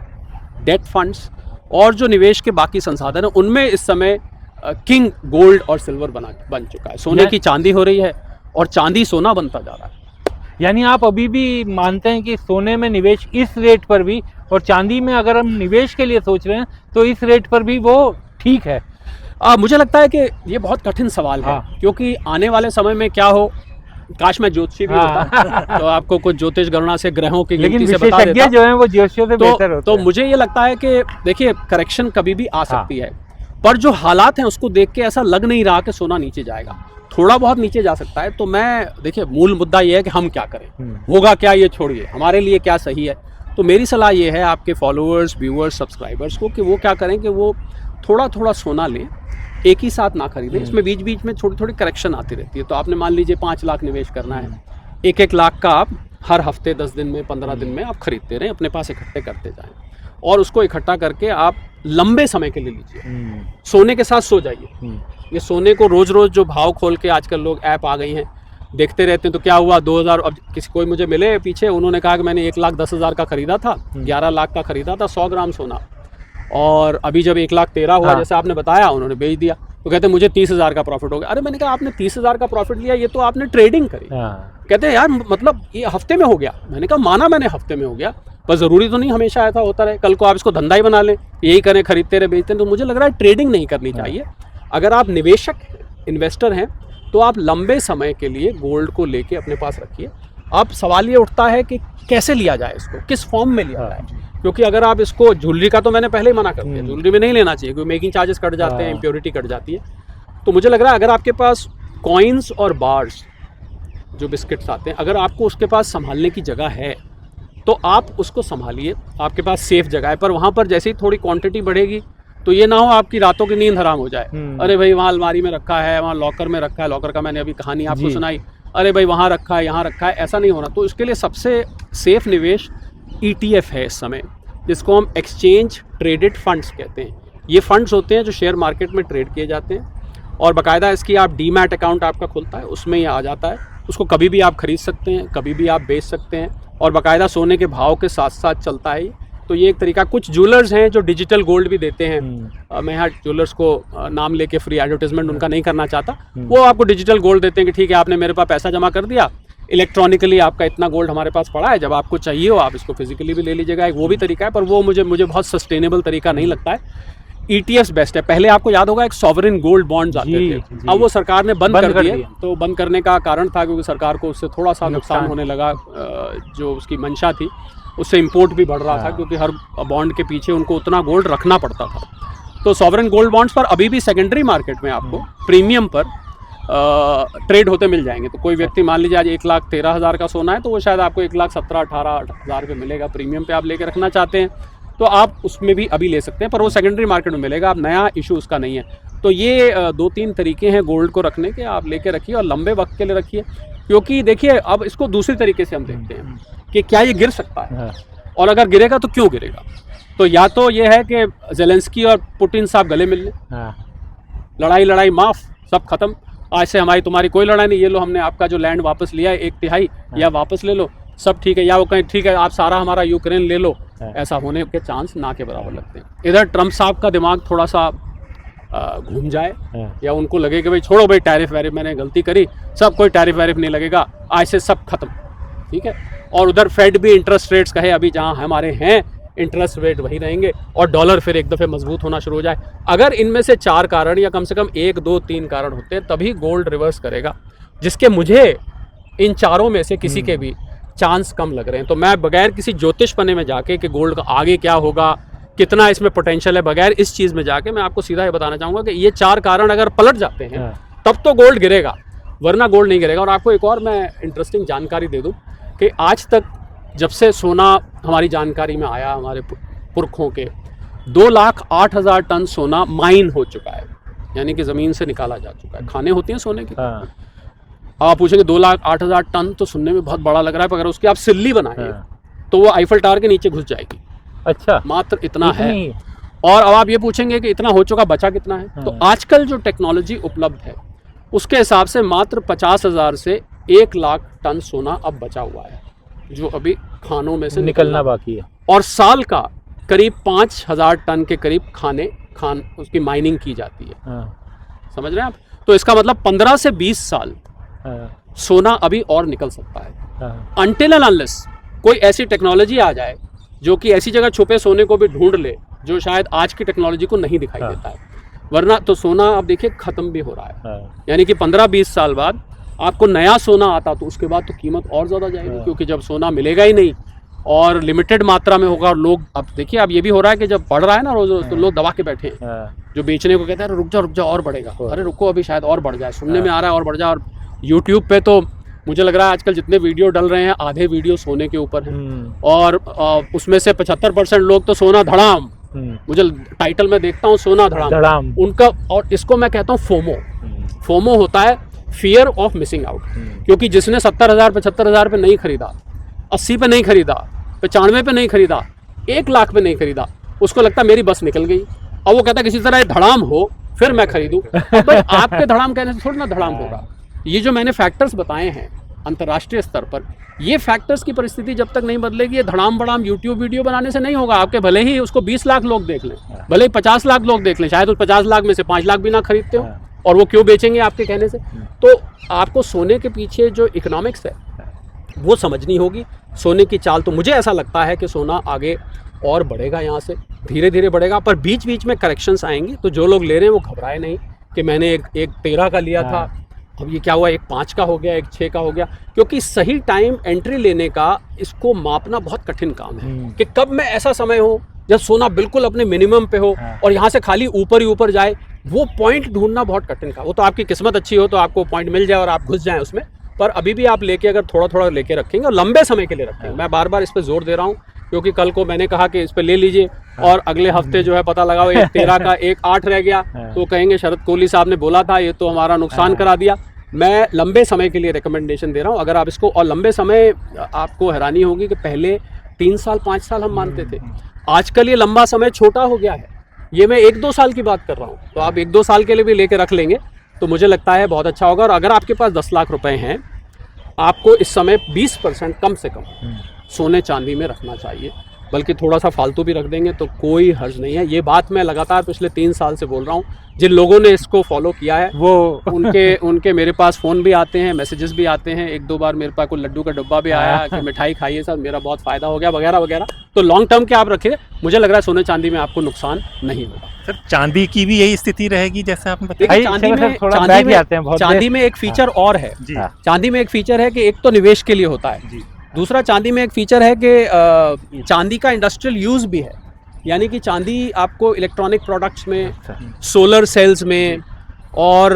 date funds और जो निवेश के बाकी संसाधन हैं, उनमें इस समय किंग गोल्ड और सिल्वर बन चुका है। सोने की चांदी हो रही है, और चांदी सोना बनता जा रहा है। यानी आप अभी भी मानते हैं कि सोने में निवेश इस रेट पर भी, और चांदी में अगर हम निवेश के लिए सोच रहे हैं तो इस रेट पर भी वो ठीक है? मुझे लगता है कि ये बहुत कठिन सवाल है, हाँ। क्योंकि आने वाले समय में क्या हो, काश मैं ज्योतिषी भी होता तो आपको कुछ ज्योतिष गणना से ग्रहों की लेकिन गिनती से बता विशेषज्ञ देता। जो है वो ज्योतिषियों से बेहतर होते तो हैं। मुझे ये लगता है कि देखिए करेक्शन कभी भी आ सकती है, पर जो हालात हैं उसको देख के ऐसा लग नहीं रहा कि सोना नीचे जाएगा। थोड़ा बहुत नीचे जा सकता है। तो मैं देखिए मूल मुद्दा ये है कि हम क्या करें, होगा क्या ये छोड़िए, हमारे लिए क्या सही है। तो मेरी सलाह ये है आपके फॉलोअर्स, व्यूअर्स, सब्सक्राइबर्स को कि वो क्या करें कि वो थोड़ा थोड़ा सोना लें, एक ही साथ ना खरीदें। इसमें बीच बीच में छोटी थोड़ी करेक्शन आती रहती है। तो आपने मान लीजिए 5 लाख निवेश करना है, 1-1 लाख का आप हर हफ्ते 10 दिन में 15 दिन में आप खरीदते रहें, अपने पास इकट्ठे करते जाएं और उसको इकट्ठा करके आप लंबे समय के लिए लीजिए। सोने के साथ सो जाइए। ये सोने को रोज रोज जो भाव खोल के आजकल लोग ऐप आ गई हैं देखते रहते हैं। तो क्या हुआ 2000, अब किसी कोई मुझे मिले पीछे, उन्होंने कहा कि मैंने 1,10,000 का खरीदा था, 11 लाख का खरीदा था 100 ग्राम सोना, और अभी जब 1,13,000 हुआ, जैसे आपने बताया, उन्होंने बेच दिया। तो कहते हैं मुझे 30,000 का प्रॉफिट हो गया। अरे मैंने कहा आपने 30,000 का प्रॉफिट लिया, ये तो आपने ट्रेडिंग करी। कहते हैं यार मतलब ये हफ्ते में हो गया। मैंने कहा माना मैंने हफ्ते में हो गया, पर ज़रूरी तो नहीं हमेशा ऐसा होता रहे। कल को आप इसको धंधा ही बना लें, यही करें, खरीदते रहे बेचते हैं। तो मुझे लग रहा है ट्रेडिंग नहीं करनी चाहिए। अगर आप निवेशक इन्वेस्टर हैं तो आप लंबे समय के लिए गोल्ड को लेके अपने पास रखिए। अब सवाल ये उठता है कि कैसे लिया जाए इसको, किस फॉर्म में लिया जाए, क्योंकि अगर आप इसको, ज्वेलरी का तो मैंने पहले ही मना कर दिया, ज्वेलरी में नहीं लेना चाहिए क्योंकि मेकिंग चार्जेस कट जाते हैं, इम्प्योरिटी कट जाती है। तो मुझे लग रहा है अगर आपके पास कॉइन्स और बार्स जो बिस्किट्स आते हैं, अगर आपको उसके पास संभालने की जगह है तो आप उसको संभालिए। आपके पास सेफ जगह है, पर वहाँ पर जैसे ही थोड़ी क्वांटिटी बढ़ेगी तो ये ना हो आपकी रातों की नींद हराम हो जाए। अरे भाई वहाँ अलमारी में रखा है, वहाँ लॉकर में रखा है, लॉकर का मैंने अभी कहानी आपको सुनाई, अरे भाई वहाँ रखा है, यहाँ रखा है, ऐसा नहीं होना। तो इसके लिए सबसे सेफ निवेश ETF है इस समय, जिसको हम एक्सचेंज ट्रेडेड फंड्स कहते हैं। ये फंड्स होते हैं जो शेयर मार्केट में ट्रेड किए जाते हैं, और बाकायदा इसकी आप डीमैट अकाउंट आपका खुलता है, उसमें ये आ जाता है। उसको कभी भी आप खरीद सकते हैं, कभी भी आप बेच सकते हैं, और बाकायदा सोने के भाव के साथ साथ चलता है। तो ये एक तरीका। कुछ ज्वेलर्स हैं जो डिजिटल गोल्ड भी देते हैं। मैं यहाँ ज्वेलर्स को नाम लेके फ्री एडवर्टाइजमेंट उनका नहीं करना चाहता। वो आपको डिजिटल गोल्ड देते हैं कि ठीक है आपने मेरे पास पैसा जमा कर दिया, इलेक्ट्रॉनिकली आपका इतना गोल्ड हमारे पास पड़ा है, जब आपको चाहिए हो आप इसको फिजिकली भी ले लीजिएगा। एक वो भी तरीका है, पर वो मुझे बहुत सस्टेनेबल तरीका नहीं लगता है। ETFs बेस्ट है। पहले आपको याद होगा एक सॉवरेन गोल्ड बॉन्ड्स आते थे, अब वो सरकार ने बंद कर दिए। तो बंद करने का कारण था क्योंकि सरकार को उससे थोड़ा सा नुकसान होने लगा। जो उसकी मंशा थी उससे इंपोर्ट भी बढ़ रहा था, क्योंकि हर बॉन्ड के पीछे उनको उतना गोल्ड रखना पड़ता था। तो सॉवरेन गोल्ड बॉन्ड्स पर अभी भी सेकेंडरी मार्केट में आपको प्रीमियम पर ट्रेड होते मिल जाएंगे। तो कोई व्यक्ति मान लीजिए आज 1,13,000 का सोना है, तो वो शायद आपको 1,17,000-18,000 पे मिलेगा। प्रीमियम पे आप लेके रखना चाहते हैं तो आप उसमें भी अभी ले सकते हैं, पर वो सेकेंडरी मार्केट में मिलेगा। अब नया इशू उसका नहीं है। तो ये 2-3 तरीके हैं गोल्ड को रखने के, आप लेके रखिए और लंबे वक्त के लिए रखिए। क्योंकि देखिए अब इसको दूसरी तरीके से हम देखते हैं कि क्या ये गिर सकता है, और अगर गिरेगा तो क्यों गिरेगा। तो या तो ये है कि ज़ेलेंस्की और पुतिन साहब गले मिल लें, लड़ाई माफ, सब खत्म, आज से हमारी तुम्हारी कोई लड़ाई नहीं, ये लो हमने आपका जो लैंड वापस लिया है 1/3 या वापस ले लो, सब ठीक है। या वो कहें ठीक है आप सारा हमारा यूक्रेन ले लो, ऐसा होने के चांस ना के बराबर लगते हैं। इधर ट्रम्प साहब का दिमाग थोड़ा सा घूम जाए, या उनको लगे कि भाई छोड़ो भाई टैरिफ वैरिफ मैंने गलती करी, सब कोई टैरिफ वैरिफ नहीं लगेगा, आज से सब खत्म, ठीक है। और उधर फेड भी इंटरेस्ट रेट्स कहे अभी जहाँ हमारे हैं इंटरेस्ट रेट वही रहेंगे, और डॉलर फिर एक दफ़े मजबूत होना शुरू हो जाए। अगर इनमें से 4 कारण या कम से कम 1, 2, 3 कारण होते हैं तभी गोल्ड रिवर्स करेगा, जिसके मुझे इन चारों में से किसी के भी चांस कम लग रहे हैं। तो मैं बगैर किसी ज्योतिष पन्ने में जाके कि गोल्ड का आगे क्या होगा, कितना इसमें पोटेंशियल है, बगैर इस चीज़ में जाके मैं आपको सीधा ये बताना चाहूँगा कि ये 4 कारण अगर पलट जाते हैं तब तो गोल्ड गिरेगा, वरना गोल्ड नहीं गिरेगा। और आपको एक और मैं इंटरेस्टिंग जानकारी दे दूँ कि आज तक जब से सोना हमारी जानकारी में आया, हमारे पुरखों के 2,08,000 टन सोना माइन हो चुका है, यानी कि ज़मीन से निकाला जा चुका है। खाने होती हैं सोने की। आप पूछेंगे 2,08,000 टन तो सुनने में बहुत बड़ा लग रहा है, पर अगर उसकी आप सिल्ली बनाएंगे तो वो आईफल टावर के नीचे घुस जाएगी। अच्छा, मात्र इतना है। और अब आप ये पूछेंगे कि इतना हो चुका, बचा कितना है। तो आजकल जो टेक्नोलॉजी उपलब्ध है उसके हिसाब से मात्र 50,000 से 1,00,000 टन सोना अब बचा हुआ है, जो अभी खानों में से निकलना बाकी है। और साल का करीब 5,000 टन के करीब उसकी माइनिंग की जाती है। समझ रहे हैं आप। तो इसका मतलब 15 से 20 साल सोना अभी और निकल सकता है। अनटिल एंड अनलेस कोई ऐसी टेक्नोलॉजी आ जाए जो कि ऐसी जगह छुपे सोने को भी ढूंढ ले जो शायद आज की टेक्नोलॉजी को नहीं दिखाई देता है, वरना तो सोना आप देखिए ख़त्म भी हो रहा है। यानी कि 15-20 साल बाद आपको नया सोना आता तो उसके बाद तो कीमत और ज़्यादा जाएगी, क्योंकि जब सोना मिलेगा ही नहीं और लिमिटेड मात्रा में होगा और लोग, अब देखिए अब ये भी हो रहा है कि जब बढ़ रहा है ना रोज रोज तो लोग दबा के बैठे हैं, जो बेचने को कहते हैं रुक जा और बढ़ेगा, अरे रुको अभी शायद और बढ़ जाए, सुनने में आ रहा है और बढ़ जाए। और यूट्यूब पे तो मुझे लग रहा है आजकल जितने वीडियो डल रहे हैं आधे वीडियो सोने के ऊपर हैं, और उसमें से 75% लोग तो सोना धड़ाम, मुझे टाइटल में देखता हूँ सोना धड़ाम उनका। और इसको मैं कहता हूँ फोमो होता है फियर ऑफ मिसिंग आउट, क्योंकि जिसने 70,000 75,000 पे नहीं खरीदा, 80 पे नहीं खरीदा, 95 पे नहीं खरीदा, 1 लाख पे नहीं खरीदा, उसको लगता मेरी बस निकल गई। अब वो कहता किसी तरह धड़ाम हो फिर मैं खरीदूं। तो आपके धड़ाम कहने से थोड़ा ना धड़ाम होगा। ये जो मैंने फैक्टर्स बताए हैं अंतर्राष्ट्रीय स्तर पर, ये फैक्टर्स की परिस्थिति जब तक नहीं बदलेगी, ये धड़ाम बड़ाम यूट्यूब वीडियो बनाने से नहीं होगा। आपके भले ही उसको 20 लाख लोग देख लें, भले ही 50 लाख लोग देख लें, शायद उस 50 लाख में से 5 लाख भी ना खरीदते हो, और वो क्यों बेचेंगे आपके कहने से। तो आपको सोने के पीछे जो इकोनॉमिक्स है वो समझनी होगी। सोने की चाल तो मुझे ऐसा लगता है कि सोना आगे और बढ़ेगा, यहाँ से धीरे धीरे बढ़ेगा, पर बीच बीच में करेक्शंस आएंगी। तो जो लोग ले रहे हैं वो घबराए नहीं कि मैंने एक 13 का लिया था, अब ये क्या हुआ, एक 5 का हो गया, एक 6 का हो गया, क्योंकि सही टाइम एंट्री लेने का इसको मापना बहुत कठिन काम है कि कब मैं ऐसा समय हो जब सोना बिल्कुल अपने मिनिमम पे हो और यहाँ से खाली ऊपर ही ऊपर जाए। वो पॉइंट ढूंढना बहुत कठिन काम। वो तो आपकी किस्मत अच्छी हो तो आपको पॉइंट मिल जाए और आप घुस जाएं उसमें, पर अभी भी आप लेके अगर थोड़ा थोड़ा लेके रखेंगे और लंबे समय के लिए रखेंगे, मैं बार बार इस पर जोर दे रहा हूँ, क्योंकि कल को मैंने कहा कि इस पे ले लीजिए और अगले हफ्ते जो है पता लगा एक 13 का एक 8 रह गया, तो कहेंगे शरद कोहली साहब ने बोला था, ये तो हमारा नुकसान करा दिया। मैं लंबे समय के लिए रिकमेंडेशन दे रहा हूँ। अगर आप इसको, और लंबे समय आपको हैरानी होगी कि पहले 3 साल 5 साल हम मानते थे, आजकल ये लंबा समय छोटा हो गया है। ये मैं 1-2 साल की बात कर रहा हूँ, तो आप 1-2 साल के लिए भी लेके रख लेंगे तो मुझे लगता है बहुत अच्छा होगा। और अगर आपके पास 10 लाख रुपए हैं, आपको इस समय 20% कम से कम सोने चांदी में रखना चाहिए, बल्कि थोड़ा सा फालतू भी रख देंगे तो कोई हर्ज नहीं है। ये बात मैं लगातार पिछले 3 साल से बोल रहा हूँ। जिन लोगों ने इसको फॉलो किया है वो उनके मेरे पास फ़ोन भी आते हैं, मैसेजेस भी आते हैं। 1-2 बार मेरे पास कोई लड्डू का डब्बा भी आया कि मिठाई खाइए सर, मेरा बहुत फ़ायदा हो गया वगैरह वगैरह। तो लॉन्ग टर्म के आप रखिए, मुझे लग रहा है सोने चांदी में आपको नुकसान नहीं होगा। सर चांदी की भी यही स्थिति रहेगी जैसे आपने बताया? चांदी में एक फीचर और है। चांदी में एक फीचर है कि एक तो निवेश के लिए होता है, दूसरा चांदी में एक फीचर है कि चांदी का इंडस्ट्रियल यूज़ भी है। यानी कि चांदी आपको इलेक्ट्रॉनिक प्रोडक्ट्स में, सोलर सेल्स में और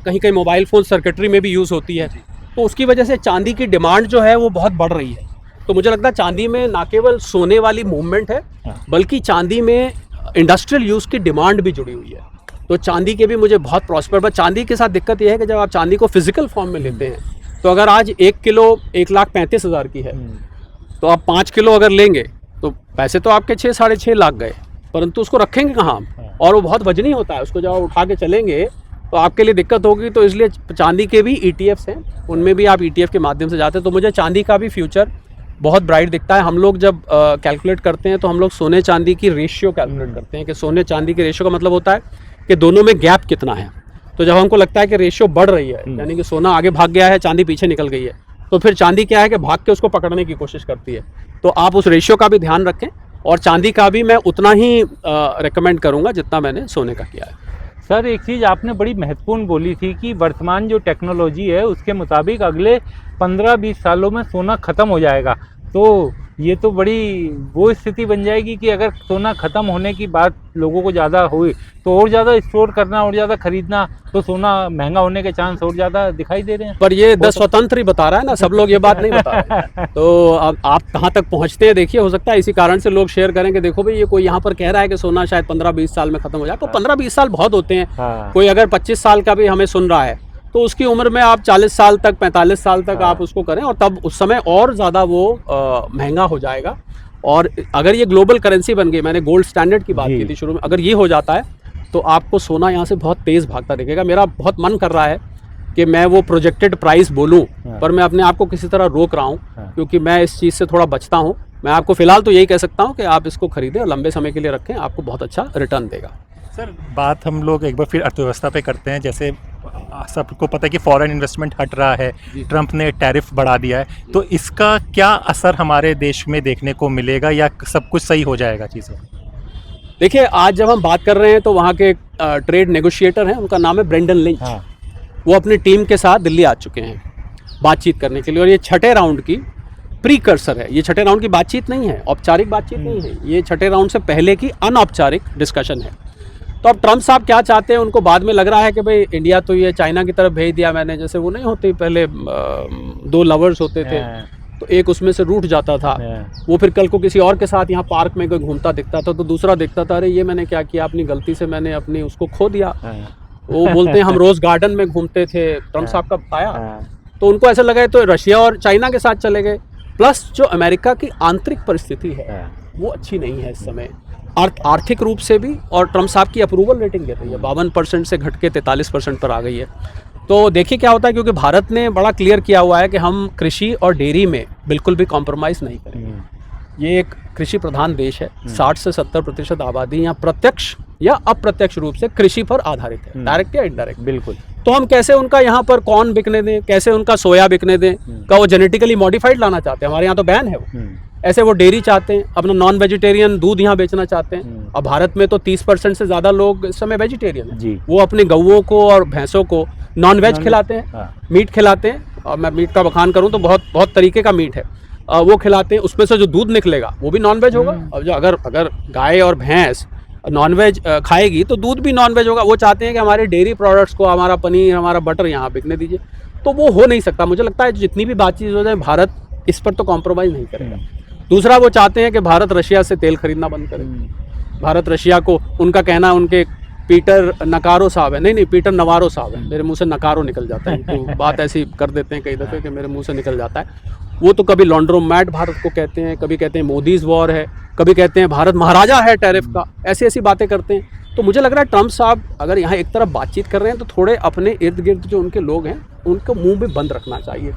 कहीं कहीं मोबाइल फ़ोन सर्किटरी में भी यूज़ होती है। तो उसकी वजह से चांदी की डिमांड जो है वो बहुत बढ़ रही है। तो मुझे लगता है चांदी में ना केवल सोने वाली मूवमेंट है, बल्कि चांदी में इंडस्ट्रियल यूज़ की डिमांड भी जुड़ी हुई है। तो चांदी के भी मुझे बहुत प्रॉस्पर, बट चांदी के साथ दिक्कत यह है कि जब आप चांदी को फिजिकल फॉर्म में लेते हैं, तो अगर आज 1 किलो 1,35,000 की है, तो आप 5 किलो अगर लेंगे तो पैसे तो आपके 6-6.5 लाख गए, परंतु उसको रखेंगे कहाँ? और वो बहुत वजनी होता है, उसको जब आप उठा के चलेंगे तो आपके लिए दिक्कत होगी। तो इसलिए चांदी के भी ETFs हैं, उनमें भी आप ETF के माध्यम से जाते हैं। तो मुझे चांदी का भी फ्यूचर बहुत ब्राइट दिखता है। हम लोग जब कैलकुलेट करते हैं तो हम लोग सोने चांदी की रेशियो कैलकुलेट करते हैं कि सोने चांदी के रेशियो का मतलब होता है कि दोनों में गैप कितना है। तो जब हमको लगता है कि रेशियो बढ़ रही है, यानी कि सोना आगे भाग गया है, चांदी पीछे निकल गई है, तो फिर चांदी क्या है कि भाग के उसको पकड़ने की कोशिश करती है। तो आप उस रेशियो का भी ध्यान रखें, और चांदी का भी मैं उतना ही रेकमेंड करूंगा जितना मैंने सोने का किया है। सर एक चीज़ आपने बड़ी महत्वपूर्ण बोली थी कि वर्तमान जो टेक्नोलॉजी है उसके मुताबिक अगले 15-20 सालों में सोना ख़त्म हो जाएगा। तो ये तो बड़ी वो स्थिति बन जाएगी कि अगर सोना ख़त्म होने की बात लोगों को ज़्यादा हुई तो और ज़्यादा स्टोर करना और ज़्यादा खरीदना, तो सोना महंगा होने के चांस और ज़्यादा दिखाई दे रहे हैं। पर ये 10 स्वतंत्र ही बता रहा है ना, सब लोग ये बात नहीं बता रहे। तो अब आप कहाँ तक पहुँचते हैं देखिए, हो सकता है इसी कारण से लोग शेयर करें कि देखो भाई ये कोई यहाँ पर कह रहा है कि सोना शायद 15-20 साल में ख़त्म हो जाए। तो 15-20 साल बहुत होते हैं। कोई अगर 25 साल का भी हमें सुन रहा है तो उसकी उम्र में आप 40 साल तक 45 साल तक आप उसको करें, और तब उस समय और ज़्यादा वो महंगा हो जाएगा। और अगर ये ग्लोबल करेंसी बन गई, मैंने गोल्ड स्टैंडर्ड की बात की थी शुरू में, अगर ये हो जाता है तो आपको सोना यहाँ से बहुत तेज़ भागता दिखेगा। मेरा बहुत मन कर रहा है कि मैं वो प्रोजेक्टेड प्राइस बोलूँ, पर मैं अपने आप को किसी तरह रोक रहा हूँ, क्योंकि मैं इस चीज़ से थोड़ा बचता हूँ। मैं आपको फ़िलहाल तो यही कह सकता हूँ कि आप इसको खरीदें और लंबे समय के लिए रखें, आपको बहुत अच्छा रिटर्न देगा। सर बात हम लोग एक बार फिर अर्थव्यवस्था पे करते हैं। जैसे सबको पता है कि फॉरेन इन्वेस्टमेंट हट रहा है, ट्रंप ने टैरिफ बढ़ा दिया है, तो इसका क्या असर हमारे देश में देखने को मिलेगा या सब कुछ सही हो जाएगा चीज़ें? देखिए, आज जब हम बात कर रहे हैं तो वहाँ के ट्रेड नेगोशिएटर हैं, उनका नाम है ब्रेंडन लिंच। हाँ। वो अपनी टीम के साथ दिल्ली आ चुके हैं बातचीत करने के लिए, और ये छठे राउंड की प्रीकर्सर है। ये छठे राउंड की बातचीत नहीं है, औपचारिक बातचीत नहीं है, ये छठे राउंड से पहले की अनौपचारिक डिस्कशन है। तो अब ट्रंप साहब क्या चाहते हैं, उनको बाद में लग रहा है कि भाई इंडिया तो ये चाइना की तरफ भेज दिया मैंने, जैसे वो नहीं होती पहले 2 लवर्स होते थे तो एक उसमें से रूठ जाता था, वो फिर कल को किसी और के साथ यहाँ पार्क में कोई घूमता दिखता था तो दूसरा दिखता था, अरे ये मैंने क्या किया, अपनी गलती से मैंने अपनी उसको खो दिया। वो बोलते हैं हम रोज गार्डन में घूमते थे, ट्रंप साहब का आया तो उनको ऐसा लगा तो रशिया और चाइना के साथ चले गए। प्लस जो अमेरिका की आंतरिक परिस्थिति है वो अच्छी नहीं है इस समय, आर्थिक रूप से भी, और ट्रंप साहब की अप्रूवल रेटिंग गिर रही है, 52% से घट के 43% पर आ गई है। तो देखिए क्या होता है, क्योंकि भारत ने बड़ा क्लियर किया हुआ है कि हम कृषि और डेयरी में बिल्कुल भी कॉम्प्रोमाइज़ नहीं करेंगे। ये एक कृषि प्रधान देश है, 60 से 70% आबादी यहाँ प्रत्यक्ष या अप्रत्यक्ष रूप से कृषि पर आधारित है, डायरेक्ट या इनडायरेक्ट। बिल्कुल। तो हम कैसे उनका यहाँ पर कॉर्न बिकने दें, कैसे उनका सोया बिकने दें, का वो जेनेटिकली मॉडिफाइड लाना चाहते हैं, हमारे यहाँ तो बैन है वो। ऐसे वो डेयरी चाहते हैं, अपना नॉन वेजिटेरियन दूध यहाँ बेचना चाहते हैं। अब भारत में तो 30% से ज़्यादा लोग इस समय वेजिटेरियन हैं। वो अपने गौओं को और भैंसों को नॉन वेज खिलाते हैं, मीट खिलाते हैं। और मैं मीट का बखान करूँ तो बहुत बहुत तरीके का मीट है, वो खिलाते हैं। उसमें से जो दूध निकलेगा वो भी नॉन वेज होगा। अब जो अगर गाय और भैंस नॉन वेज खाएगी तो दूध भी नॉन वेज होगा। वो चाहते हैं कि हमारे डेयरी प्रोडक्ट्स को, हमारा पनीर, हमारा बटर यहाँ बिकने दीजिए। तो वो हो नहीं सकता। मुझे लगता है जितनी भी बातचीत हो जाए, भारत इस पर तो कॉम्प्रोमाइज़ नहीं करेगा। दूसरा, वो चाहते हैं कि भारत रशिया से तेल खरीदना बंद करे। भारत रशिया को, उनका कहना है, उनके पीटर नकारो साहब है, नहीं पीटर नवारो साहब है, मेरे मुंह से नकारो निकल जाता है, तो बात ऐसी कर देते हैं कई दफ़े कि मेरे मुंह से निकल जाता है। वो तो कभी लॉन्ड्रोमैट भारत को कहते हैं, कभी कहते हैं मोदीज वॉर है, कभी कहते हैं भारत महाराजा है टैरिफ का, ऐसी ऐसी बातें करते हैं। तो मुझे लग रहा है ट्रंप साहब अगर यहाँ एक तरफ बातचीत कर रहे हैं तो थोड़े अपने इर्द गिर्द जो उनके लोग हैं उनको मुंह भी बंद रखना चाहिए,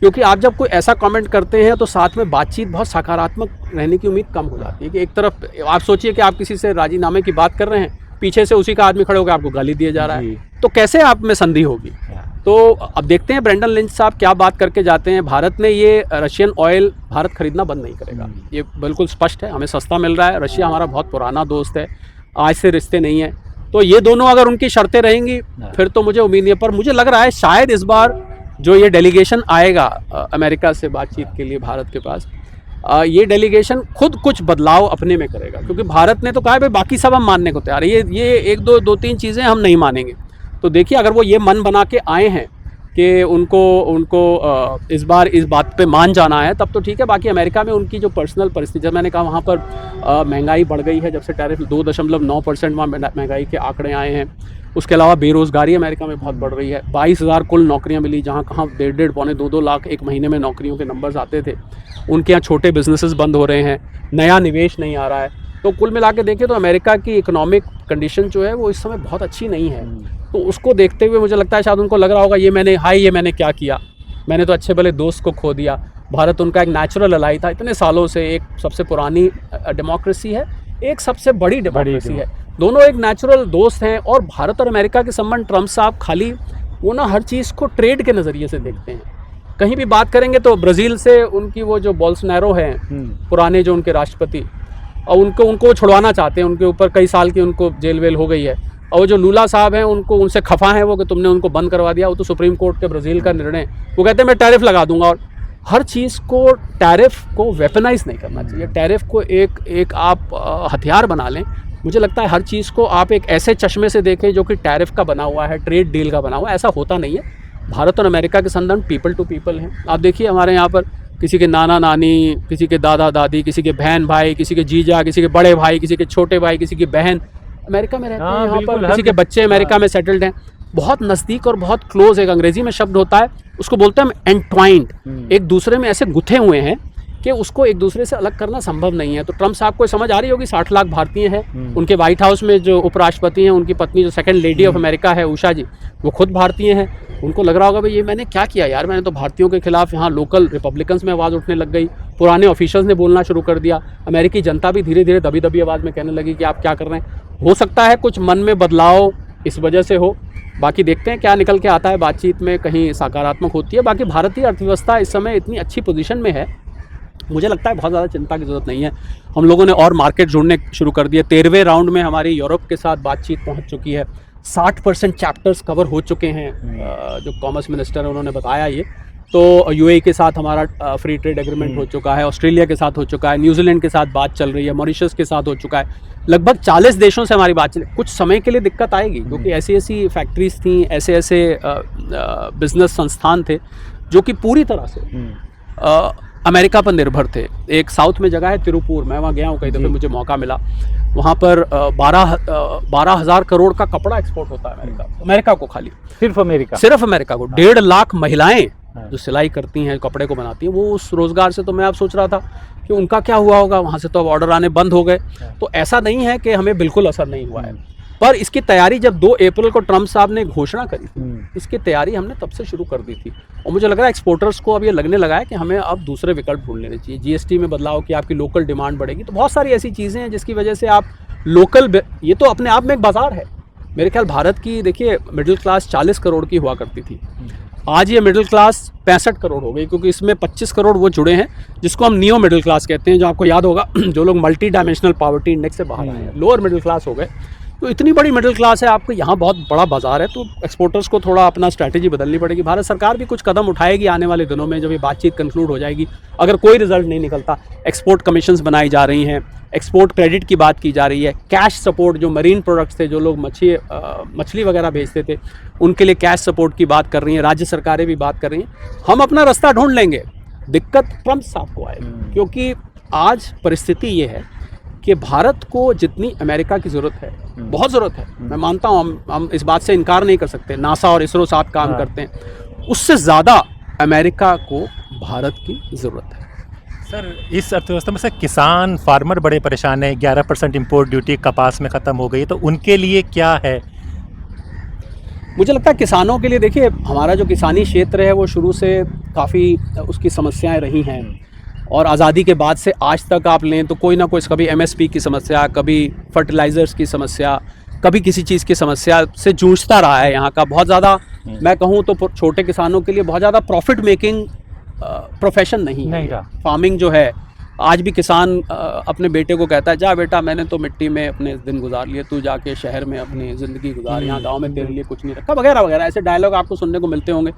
क्योंकि आप जब कोई ऐसा कमेंट करते हैं तो साथ में बातचीत बहुत सकारात्मक रहने की उम्मीद कम हो जाती है। कि एक तरफ आप सोचिए कि आप किसी से राजीनामे की बात कर रहे हैं, पीछे से उसी का आदमी खड़े होकर आपको गाली दिया जा रहा है, तो कैसे आप में संधि होगी। तो अब देखते हैं ब्रेंडन लिंच साहब क्या बात करके जाते हैं। भारत ने ये रशियन ऑयल भारत खरीदना बंद नहीं करेगा, ये बिल्कुल स्पष्ट है। हमें सस्ता मिल रहा है, रशिया हमारा बहुत पुराना दोस्त है, आज से रिश्ते नहीं है। तो ये दोनों अगर उनकी शर्तें रहेंगी फिर तो मुझे उम्मीद नहीं है। पर मुझे लग रहा है शायद इस बार जो ये डेलीगेशन आएगा अमेरिका से बातचीत के लिए भारत के पास, ये डेलीगेशन खुद कुछ बदलाव अपने में करेगा, क्योंकि भारत ने तो कहा है भाई बाकी सब हम मानने को तैयार है, ये एक दो तीन चीज़ें हम नहीं मानेंगे। तो देखिए अगर वो ये मन बना के आए हैं कि उनको इस बार इस बात पे मान जाना है तब तो ठीक है। बाकी अमेरिका में उनकी जो पर्सनल परिस्थिति, जब मैंने कहा वहाँ पर महंगाई बढ़ गई है, जब से टैरिफ 2.9% वहाँ महंगाई के आंकड़े आए हैं। उसके अलावा बेरोज़गारी अमेरिका में बहुत बढ़ रही है, 22,000 कुल नौकरियां मिली, जहां कहाँ 1.5 पौने 2 लाख एक महीने में नौकरियों के नंबर्स आते थे। उनके यहाँ छोटे बिजनेसेस बंद हो रहे हैं, नया निवेश नहीं आ रहा है। तो कुल मिला के देखें तो अमेरिका की इकोनॉमिक कंडीशन जो है वो इस समय बहुत अच्छी नहीं है। तो उसको देखते हुए मुझे लगता है शायद उनको लग रहा होगा ये मैंने क्या किया, मैंने तो अच्छे भले दोस्त को खो दिया। भारत उनका एक नेचुरल अलाई था इतने सालों से, एक सबसे पुरानी डेमोक्रेसी है, एक सबसे बड़ी डेमोक्रेसी है, दोनों एक नेचुरल दोस्त हैं। और भारत और अमेरिका के संबंध ट्रंप साहब खाली वो ना हर चीज़ को ट्रेड के नज़रिए से देखते हैं। कहीं भी बात करेंगे तो ब्राज़ील से उनकी वो जो बोल्सोनारो हैं पुराने जो उनके राष्ट्रपति, और उनको छुड़वाना चाहते हैं, उनके ऊपर कई साल की उनको जेल वेल हो गई है। और वो जो लूला साहब हैं उनको उनसे खफा है वो कि तुमने उनको बंद करवा दिया, वो तो सुप्रीम कोर्ट के ब्राज़ील का निर्णय, वो कहते हैं मैं टैरिफ लगा दूंगा। और हर चीज़ को टैरिफ को वेपनाइज नहीं करना चाहिए, टैरिफ को एक आप हथियार बना लें। मुझे लगता है हर चीज़ को आप एक ऐसे चश्मे से देखें जो कि टैरिफ का बना हुआ है, ट्रेड डील का बना हुआ है, ऐसा होता नहीं है। भारत और अमेरिका के संबंध पीपल टू पीपल हैं। आप देखिए हमारे यहाँ पर किसी के नाना नानी, किसी के दादा दादी, किसी के बहन भाई, किसी के जीजा, किसी के बड़े भाई, किसी के छोटे भाई, किसी की बहन अमेरिका में रहते हैं, यहाँ पर किसी के बच्चे अमेरिका में सेटल्ड हैं। बहुत नज़दीक और बहुत क्लोज, एक अंग्रेजी में शब्द होता है उसको बोलते हैं हम एंटवाइंड, एक दूसरे में ऐसे गुथे हुए हैं कि उसको एक दूसरे से अलग करना संभव नहीं है। तो ट्रम्प साहब को समझ आ रही होगी 60 लाख भारतीय हैं, उनके व्हाइट हाउस में जो उपराष्ट्रपति हैं, उनकी पत्नी जो सेकंड लेडी ऑफ अमेरिका है उषा जी, वो खुद भारतीय हैं। उनको लग रहा होगा भाई ये मैंने क्या किया यार, मैंने तो भारतीयों के खिलाफ यहाँ लोकल रिपब्लिकन्स में आवाज़ उठने लग गई, पुराने ऑफिशियल्स ने बोलना शुरू कर दिया, अमेरिकी जनता भी धीरे धीरे दबी दबी आवाज़ में कहने लगी कि आप क्या कर रहे हैं। हो सकता है कुछ मन में बदलाव इस वजह से हो, बाकी देखते हैं क्या निकल के आता है बातचीत में, कहीं सकारात्मक होती है। बाकी भारतीय अर्थव्यवस्था इस समय इतनी अच्छी पोजीशन में है, मुझे लगता है बहुत ज़्यादा चिंता की ज़रूरत नहीं है। हम लोगों ने और मार्केट जोड़ने शुरू कर दिए। 13वें राउंड में हमारी यूरोप के साथ बातचीत पहुंच चुकी है, 60% चैप्टर्स कवर हो चुके हैं, जो कॉमर्स मिनिस्टर है उन्होंने बताया ये। तो यूएई के साथ हमारा फ्री ट्रेड एग्रीमेंट हो चुका है, ऑस्ट्रेलिया के साथ हो चुका है, न्यूजीलैंड के साथ बात चल रही है, मॉरिशस के साथ हो चुका है, लगभग 40 देशों से हमारी बात चली। कुछ समय के लिए दिक्कत आएगी क्योंकि ऐसी ऐसी फैक्ट्रीज थी, ऐसे ऐसे बिजनेस संस्थान थे जो कि पूरी तरह से अमेरिका पर निर्भर थे। एक साउथ में जगह है तिरुपुर, मैं वहाँ गया हूँ कई दफ़े, मुझे मौका मिला। वहाँ पर 12,000 करोड़ का कपड़ा एक्सपोर्ट होता है अमेरिका को, खाली सिर्फ अमेरिका को। 1.5 लाख महिलाएं जो सिलाई करती हैं, कपड़े को बनाती हैं, वो उस रोज़गार से, तो मैं अब सोच रहा था कि उनका क्या हुआ होगा, वहाँ से तो अब ऑर्डर आने बंद हो गए। तो ऐसा नहीं है कि हमें बिल्कुल असर नहीं हुआ है, पर इसकी तैयारी जब 2 अप्रैल को ट्रम्प साहब ने घोषणा करी थी, इसकी तैयारी हमने तब से शुरू कर दी थी। और मुझे लग रहा है एक्सपोर्टर्स को अब ये लगने लगा है कि हमें अब दूसरे विकल्प ढूंढ लेने चाहिए। जीएसटी में बदलाव कि आपकी लोकल डिमांड बढ़ेगी, तो बहुत सारी ऐसी चीज़ें हैं जिसकी वजह से आप लोकल, ये तो अपने आप में एक बाज़ार है। मेरे ख्याल भारत की देखिए मिडिल क्लास 40 करोड़ की हुआ करती थी, आज ये मिडिल क्लास 65 करोड़ हो गई, क्योंकि इसमें 25 करोड़ वो जुड़े हैं जिसको हम नियो मिडिल क्लास कहते हैं, जो आपको याद होगा जो लोग मल्टी डायमेंशनल पॉवर्टी इंडेक्स से बाहर आए हैं, लोअर मिडिल क्लास हो गए। तो इतनी बड़ी मिडिल क्लास है, आपको यहाँ बहुत बड़ा बाजार है, तो एक्सपोर्टर्स को थोड़ा अपना स्ट्रैटेजी बदलनी पड़ेगी। भारत सरकार भी कुछ कदम उठाएगी आने वाले दिनों में, जब ये बातचीत कंक्लूड हो जाएगी। अगर कोई रिजल्ट नहीं निकलता, एक्सपोर्ट कमीशंस बनाई जा रही हैं, एक्सपोर्ट क्रेडिट की बात की जा रही है, कैश सपोर्ट, जो मरीन प्रोडक्ट्स थे, जो लोग मछली वगैरह भेजते थे, उनके लिए कैश सपोर्ट की बात कर रही हैं, राज्य सरकारें भी बात कर रही हैं। हम अपना रास्ता ढूंढ लेंगे, दिक्कत ट्रम्प साहब को आएगी, क्योंकि आज परिस्थिति ये है कि भारत को जितनी अमेरिका की ज़रूरत है, बहुत ज़रूरत है, मैं मानता हूँ, हम इस बात से इनकार नहीं कर सकते, नासा और इसरो साथ काम करते हैं, उससे ज़्यादा अमेरिका को भारत की ज़रूरत है। सर, इस अर्थव्यवस्था में से किसान, फार्मर बड़े परेशान हैं। 11% इम्पोर्ट ड्यूटी कपास में ख़त्म हो गई, तो उनके लिए क्या है? मुझे लगता है किसानों के लिए, देखिए हमारा जो किसानी क्षेत्र है वो शुरू से काफ़ी उसकी समस्याएं रही हैं, और आज़ादी के बाद से आज तक आप लें तो कोई ना कोई, कभी एमएसपी की समस्या, कभी फर्टिलाइज़र्स की समस्या, कभी किसी चीज़ की समस्या से जूझता रहा है यहाँ का। बहुत ज़्यादा मैं कहूँ तो छोटे किसानों के लिए बहुत ज़्यादा प्रॉफिट मेकिंग प्रोफेशन नहीं है। फार्मिंग जो है, आज भी किसान अपने बेटे को कहता है, जा बेटा मैंने तो मिट्टी में अपने दिन गुजार लिए, तू जाके शहर में अपनी ज़िंदगी गुजार, यहाँ गांव में तेरे लिए कुछ नहीं रखा, वगैरह वगैरह, ऐसे डायलॉग आपको सुनने को मिलते होंगे।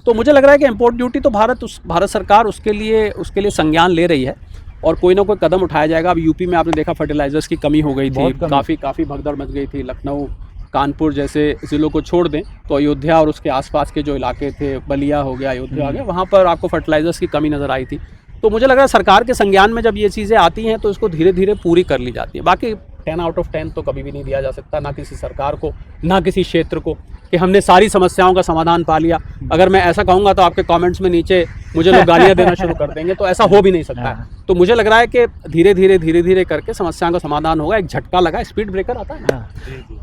तो मुझे लग रहा है कि इम्पोर्ट ड्यूटी तो भारत सरकार उसके लिए संज्ञान ले रही है, और कोई ना कोई कदम उठाया जाएगा। अब यूपी में आपने देखा फर्टिलाइजर्स की कमी हो गई थी, काफ़ी भगदड़ मच गई थी। लखनऊ, कानपुर जैसे ज़िलों को छोड़ दें तो अयोध्या और उसके आसपास के जो इलाके थे, बलिया हो गया, अयोध्या हो गया, वहाँ पर आपको फर्टिलाइज़र्स की कमी नज़र आई थी। तो मुझे लग रहा है सरकार के संज्ञान में जब ये चीज़ें आती हैं तो इसको धीरे धीरे पूरी कर ली जाती है। बाकी 10 आउट ऑफ 10 तो कभी भी नहीं दिया जा सकता, ना किसी सरकार को, ना किसी क्षेत्र को, कि हमने सारी समस्याओं का समाधान पा लिया। अगर मैं ऐसा कहूँगा तो आपके कमेंट्स में नीचे मुझे लोग गालियाँ देना शुरू कर देंगे, तो ऐसा हो भी नहीं सकता है। तो मुझे लग रहा है कि धीरे धीरे करके समस्याओं का समाधान होगा। एक झटका लगा, स्पीड ब्रेकर आता है ना,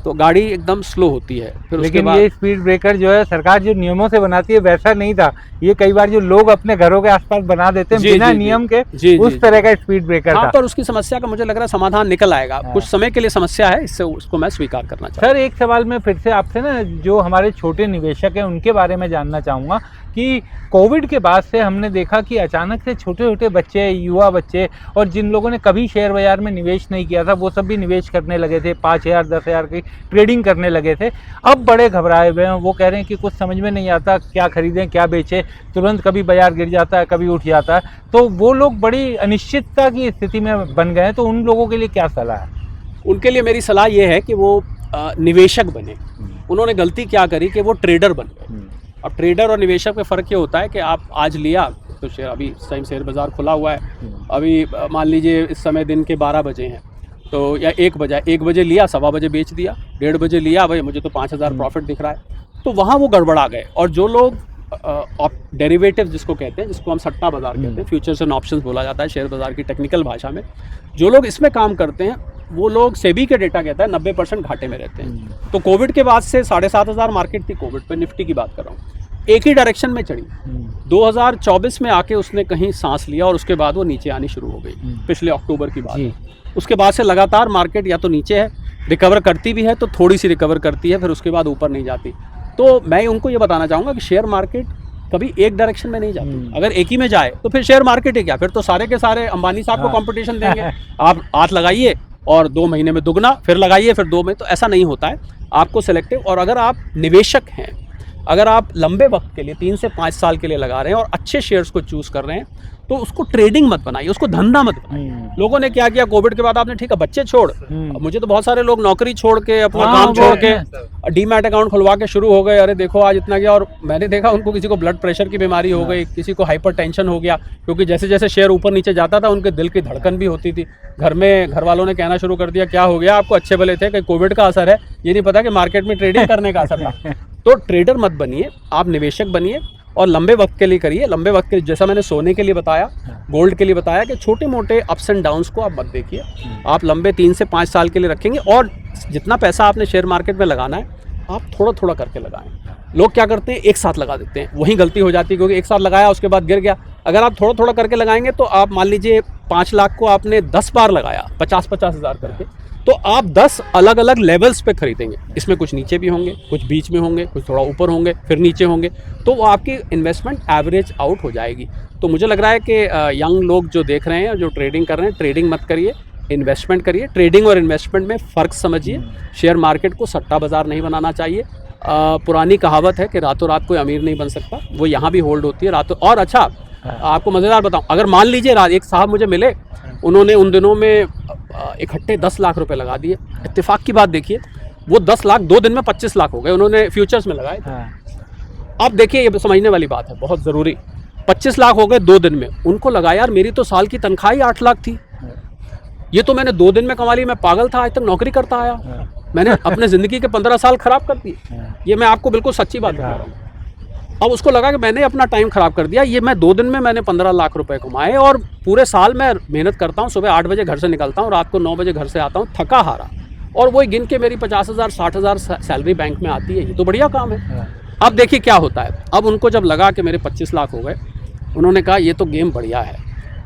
तो गाड़ी एकदम स्लो होती है, फिर लेकिन ये स्पीड ब्रेकर जो है सरकार जो नियमों से बनाती है वैसा नहीं था। ये कई बार जो लोग अपने घरों के आसपास बना देते हैं बिना नियम के, उस तरह का स्पीड ब्रेकर था। पर उसकी समस्या का मुझे लग रहा है समाधान निकल आएगा। कुछ समय के लिए समस्या है, इससे उसको मैं स्वीकार करना चाहता हूं। सर, एक सवाल मैं फिर से आपसे ना, जो हमारे छोटे निवेशक हैं उनके बारे में जानना चाहूँगा कि कोविड के बाद से हमने देखा कि अचानक से छोटे छोटे बच्चे, युवा बच्चे, और जिन लोगों ने कभी शेयर बाजार में निवेश नहीं किया था वो सब भी निवेश करने लगे थे, 5,000 10,000 की ट्रेडिंग करने लगे थे। अब बड़े घबराए हुए हैं, वो कह रहे हैं कि कुछ समझ में नहीं आता, क्या खरीदें क्या बेचें, तुरंत कभी बाजार गिर जाता है, कभी उठ जाता है। तो वो लोग बड़ी अनिश्चितता की स्थिति में बन गए हैं, तो उन लोगों के लिए क्या सलाह है? उनके लिए मेरी सलाह ये है कि वो निवेशक बने। उन्होंने गलती क्या करी कि वो ट्रेडर बन गए। अब ट्रेडर और निवेशक में फ़र्क ये होता है कि आप आज लिया तो शेयर, अभी इस टाइम शेयर बाज़ार खुला हुआ है, अभी मान लीजिए इस समय दिन के 12 बजे हैं, तो या 1 बजे लिया, 1:15 बजे बेच दिया, 1:30 बजे लिया, भाई मुझे तो 5,000 प्रॉफिट दिख रहा है, तो वहाँ वो गड़बड़ा गए। और जो लोग डेरिवेटिव जिसको कहते हैं, जिसको हम सट्टा बाजार कहते हैं, फ्यूचर्स एंड ऑप्शंस बोला जाता है शेयर बाजार की टेक्निकल भाषा में, जो लोग इसमें काम करते हैं वो लोग सेबी के डेटा कहता है 90% घाटे में रहते हैं। तो कोविड के बाद से 7,500 मार्केट थी, कोविड पे निफ्टी की बात कर रहा हूँ, एक ही डायरेक्शन में चढ़ी। 2024 में आके उसने कहीं सांस लिया और उसके बाद वो नीचे आनी शुरू हो गई, पिछले अक्टूबर की बात। उसके बाद से लगातार मार्केट या तो नीचे है, रिकवर करती भी है तो थोड़ी सी रिकवर करती है, फिर उसके बाद ऊपर नहीं जाती। तो मैं उनको ये बताना चाहूँगा कि शेयर मार्केट कभी एक डायरेक्शन में नहीं जाती। अगर एक ही में जाए तो फिर शेयर मार्केट ही क्या, फिर तो सारे के सारे अंबानी साहब को कंपटीशन देंगे। आप हाथ लगाइए और 2 महीने में दुगना, फिर लगाइए फिर 2 में, तो ऐसा नहीं होता है। आपको सिलेक्टिव, और अगर आप निवेशक हैं, अगर आप लंबे वक्त के लिए 3 से 5 साल के लिए लगा रहे हैं और अच्छे शेयर्स को चूज कर रहे हैं, तो उसको ट्रेडिंग मत बनाइए, उसको धंधा मत बनाइए। लोगों ने क्या किया कोविड के बाद, आपने ठीक है बच्चे छोड़, मुझे तो बहुत सारे लोग नौकरी छोड़ के अपना काम छोड़ के डीमैट अकाउंट खुलवा के शुरू हो गए। अरे देखो आज इतना गया, और मैंने देखा उनको किसी को ब्लड प्रेशर की बीमारी हो गई, किसी को हाइपरटेंशन हो गया, क्योंकि जैसे जैसे शेयर ऊपर नीचे जाता था उनके दिल की धड़कन भी होती थी। घर वालों ने कहना शुरू कर दिया क्या हो गया आपको, अच्छे भले थे, कि कोविड का असर है, ये नहीं पता कि मार्केट में ट्रेडिंग करने का असर था। तो ट्रेडर मत बनिए, आप निवेशक बनिए और लंबे वक्त के लिए करिए। लंबे वक्त के, जैसा मैंने सोने के लिए बताया, गोल्ड के लिए बताया, कि छोटे मोटे अप्स एंड डाउन्स को आप मत देखिए। आप लंबे 3 से 5 साल के लिए रखेंगे, और जितना पैसा आपने शेयर मार्केट में लगाना है आप थोड़ा थोड़ा करके लगाएं। लोग क्या करते हैं, एक साथ लगा देते हैं, वही गलती हो जाती है, क्योंकि एक साथ लगाया उसके बाद गिर गया। अगर आप थोड़ा थोड़ा करके लगाएंगे तो आप मान लीजिए 5 लाख को आपने 10 बार लगाया, 50-50 हज़ार करके, तो आप 10 अलग अलग लेवल्स पे खरीदेंगे। इसमें कुछ नीचे भी होंगे, कुछ बीच में होंगे, कुछ थोड़ा ऊपर होंगे, फिर नीचे होंगे, तो वो आपकी इन्वेस्टमेंट एवरेज आउट हो जाएगी। तो मुझे लग रहा है कि यंग लोग जो देख रहे हैं, जो ट्रेडिंग कर रहे हैं, ट्रेडिंग मत करिए, इन्वेस्टमेंट करिए। ट्रेडिंग और इन्वेस्टमेंट में फ़र्क समझिए। शेयर मार्केट को सट्टा बाज़ार नहीं बनाना चाहिए। पुरानी कहावत है कि रातों रात कोई अमीर नहीं बन सकता, वो यहाँ भी होल्ड होती है रातों। और अच्छा, आपको मज़ेदार बताऊँ, अगर मान लीजिए एक साहब मुझे मिले, उन्होंने उन दिनों में इकट्ठे 10 लाख रुपए लगा दिए। इत्तेफाक की बात देखिए, वो 10 लाख 2 दिन में 25 लाख हो गए, उन्होंने फ्यूचर्स में लगाए थे। अब देखिए, ये समझने वाली बात है, बहुत ज़रूरी। 25 लाख हो गए 2 दिन में, उनको लगा यार मेरी तो साल की तनख्वाह ही 8 लाख थी, ये तो मैंने 2 दिन में कमा ली, मैं पागल था, आज तक नौकरी करता आया, मैंने अपने ज़िंदगी के 15 साल ख़राब कर दिए। ये मैं आपको बिल्कुल सच्ची बात बता रहा हूँ। अब उसको लगा कि मैंने अपना टाइम ख़राब कर दिया, ये मैं 2 दिन में मैंने 15 लाख रुपए कमाए, और पूरे साल मैं मेहनत करता हूँ, सुबह 8 बजे घर से निकलता हूँ, रात को 9 बजे घर से आता हूँ, थका हारा, और वही गिन के मेरी 50,000 60,000 सैलरी बैंक में आती है, ये तो बढ़िया काम है। अब देखिए क्या होता है, अब उनको जब लगा कि मेरे 25 लाख हो गए, उन्होंने कहा ये तो गेम बढ़िया है,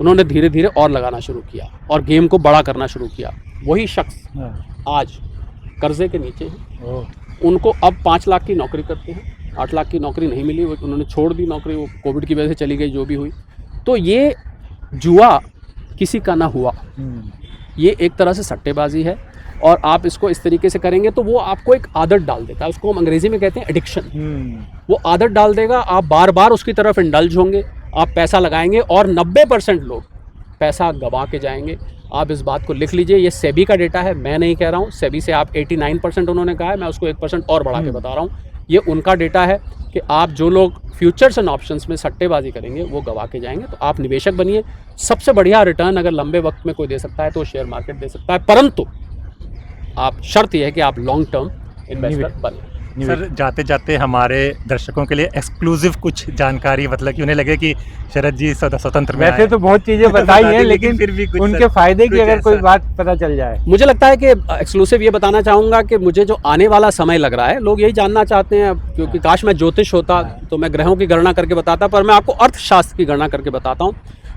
उन्होंने धीरे धीरे और लगाना शुरू किया और गेम को बड़ा करना शुरू किया। वही शख्स आज कर्जे के नीचे है, उनको अब 5 लाख की नौकरी करते हैं, 8 लाख की नौकरी नहीं मिली, उन्होंने छोड़ दी नौकरी, वो कोविड की वजह से चली गई, जो भी हुई। तो ये जुआ किसी का ना हुआ, ये एक तरह से सट्टेबाजी है, और आप इसको इस तरीके से करेंगे तो वो आपको एक आदत डाल देता है, उसको हम अंग्रेजी में कहते हैं एडिक्शन। वो आदत डाल देगा, आप बार बार उसकी तरफ इंडल्ज होंगे, आप पैसा लगाएंगे और 90% लोग पैसा गंवा के जाएंगे। आप इस बात को लिख लीजिए, ये सेबी का डेटा है, मैं नहीं कह रहा हूँ। सेबी से आप 89% उन्होंने कहा है, मैं उसको 1% और बढ़ा के बता रहा हूँ। ये उनका डेटा है कि आप जो लोग फ्यूचर्स एंड ऑप्शंस में सट्टेबाजी करेंगे वो गंवा के जाएंगे। तो आप निवेशक बनिए। सबसे बढ़िया रिटर्न अगर लंबे वक्त में कोई दे सकता है तो शेयर मार्केट दे सकता है, परंतु आप शर्त यह है कि आप लॉन्ग टर्म इन्वेस्टर बने। सर, जाते जाते हमारे दर्शकों के लिए एक्सक्लूसिव कुछ जानकारी, मतलब कि उन्हें लगे कि शरद जी स्वतंत्र में वैसे तो बहुत चीजें बताई हैं, लेकिन फिर भी उनके फायदे की अगर कोई बात पता चल जाए। मुझे लगता है कि एक्सक्लूसिव ये बताना चाहूँगा कि मुझे जो आने वाला समय लग रहा है, लोग यही जानना चाहते हैं, क्योंकि काश मैं ज्योतिष होता तो मैं ग्रहों की गणना करके बताता, पर मैं आपको अर्थशास्त्र की गणना करके बताता हूँ।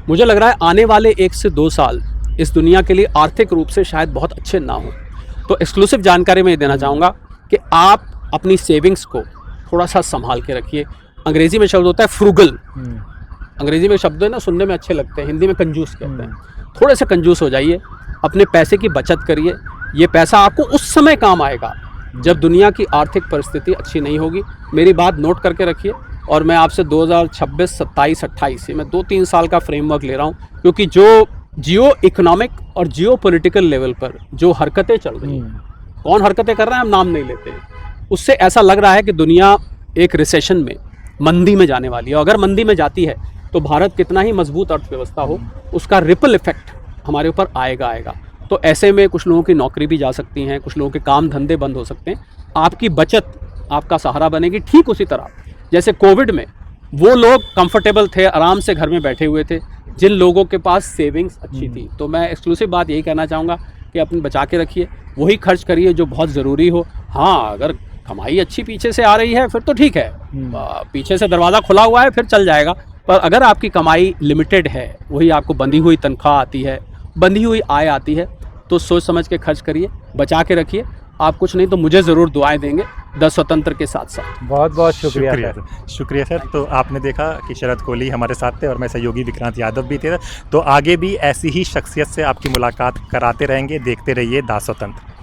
मुझे लग रहा है आने वाले 1 से 2 साल इस दुनिया के लिए आर्थिक रूप से शायद बहुत अच्छे ना हो। तो एक्सक्लूसिव जानकारी मैं ये देना चाहूँगा कि आप अपनी सेविंग्स को थोड़ा सा संभाल के रखिए। अंग्रेजी में शब्द होता है फ्रूगल, अंग्रेजी में शब्द है ना, सुनने में अच्छे लगते हैं, हिंदी में कंजूस कहते हैं। थोड़े से कंजूस हो जाइए, अपने पैसे की बचत करिए। ये पैसा आपको उस समय काम आएगा जब दुनिया की आर्थिक परिस्थिति अच्छी नहीं होगी। मेरी बात नोट करके रखिए। और मैं आपसे 2026, 27, 28 से मैं 2-3 साल का फ्रेमवर्क ले रहा हूँ, क्योंकि जो जियो इकोनॉमिक और जियो पॉलिटिकल लेवल पर जो हरकतें चल रही हैं, कौन हरकतें कर रहे हैं हम नाम नहीं लेते हैं, उससे ऐसा लग रहा है कि दुनिया एक रिसेशन में, मंदी में जाने वाली है। अगर मंदी में जाती है तो भारत कितना ही मजबूत अर्थव्यवस्था हो, उसका रिपल इफेक्ट हमारे ऊपर आएगा। तो ऐसे में कुछ लोगों की नौकरी भी जा सकती हैं, कुछ लोगों के काम धंधे बंद हो सकते हैं। आपकी बचत आपका सहारा बनेगी। ठीक उसी तरह जैसे कोविड में वो लोग कंफर्टेबल थे, आराम से घर में बैठे हुए थे, जिन लोगों के पास सेविंग्स अच्छी थी। तो मैं एक्सक्लूसिव बात यही कहना चाहूँगा कि अपने बचा के रखिए, वही खर्च करिए जो बहुत ज़रूरी हो। हाँ, अगर कमाई अच्छी पीछे से आ रही है फिर तो ठीक है, पीछे से दरवाज़ा खुला हुआ है फिर चल जाएगा। पर अगर आपकी कमाई लिमिटेड है, वही आपको बंधी हुई तनख्वाह आती है, बंधी हुई आय आती है, तो सोच समझ के खर्च करिए, बचा के रखिए। आप कुछ नहीं तो मुझे ज़रूर दुआएं देंगे 10 स्वतंत्र के साथ साथ। बहुत बहुत शुक्रिया सर। शुक्रिया सर। तो आपने देखा कि शरद कोहली हमारे साथ थे और मैं सहयोगी विक्रांत यादव भी थे। तो आगे भी ऐसी ही शख्सियत से आपकी मुलाकात कराते रहेंगे। देखते रहिए दा स्वतंत्र।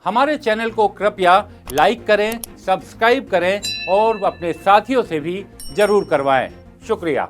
हमारे चैनल को कृपया लाइक करें, सब्सक्राइब करें और अपने साथियों से भी जरूर करवाएं। शुक्रिया।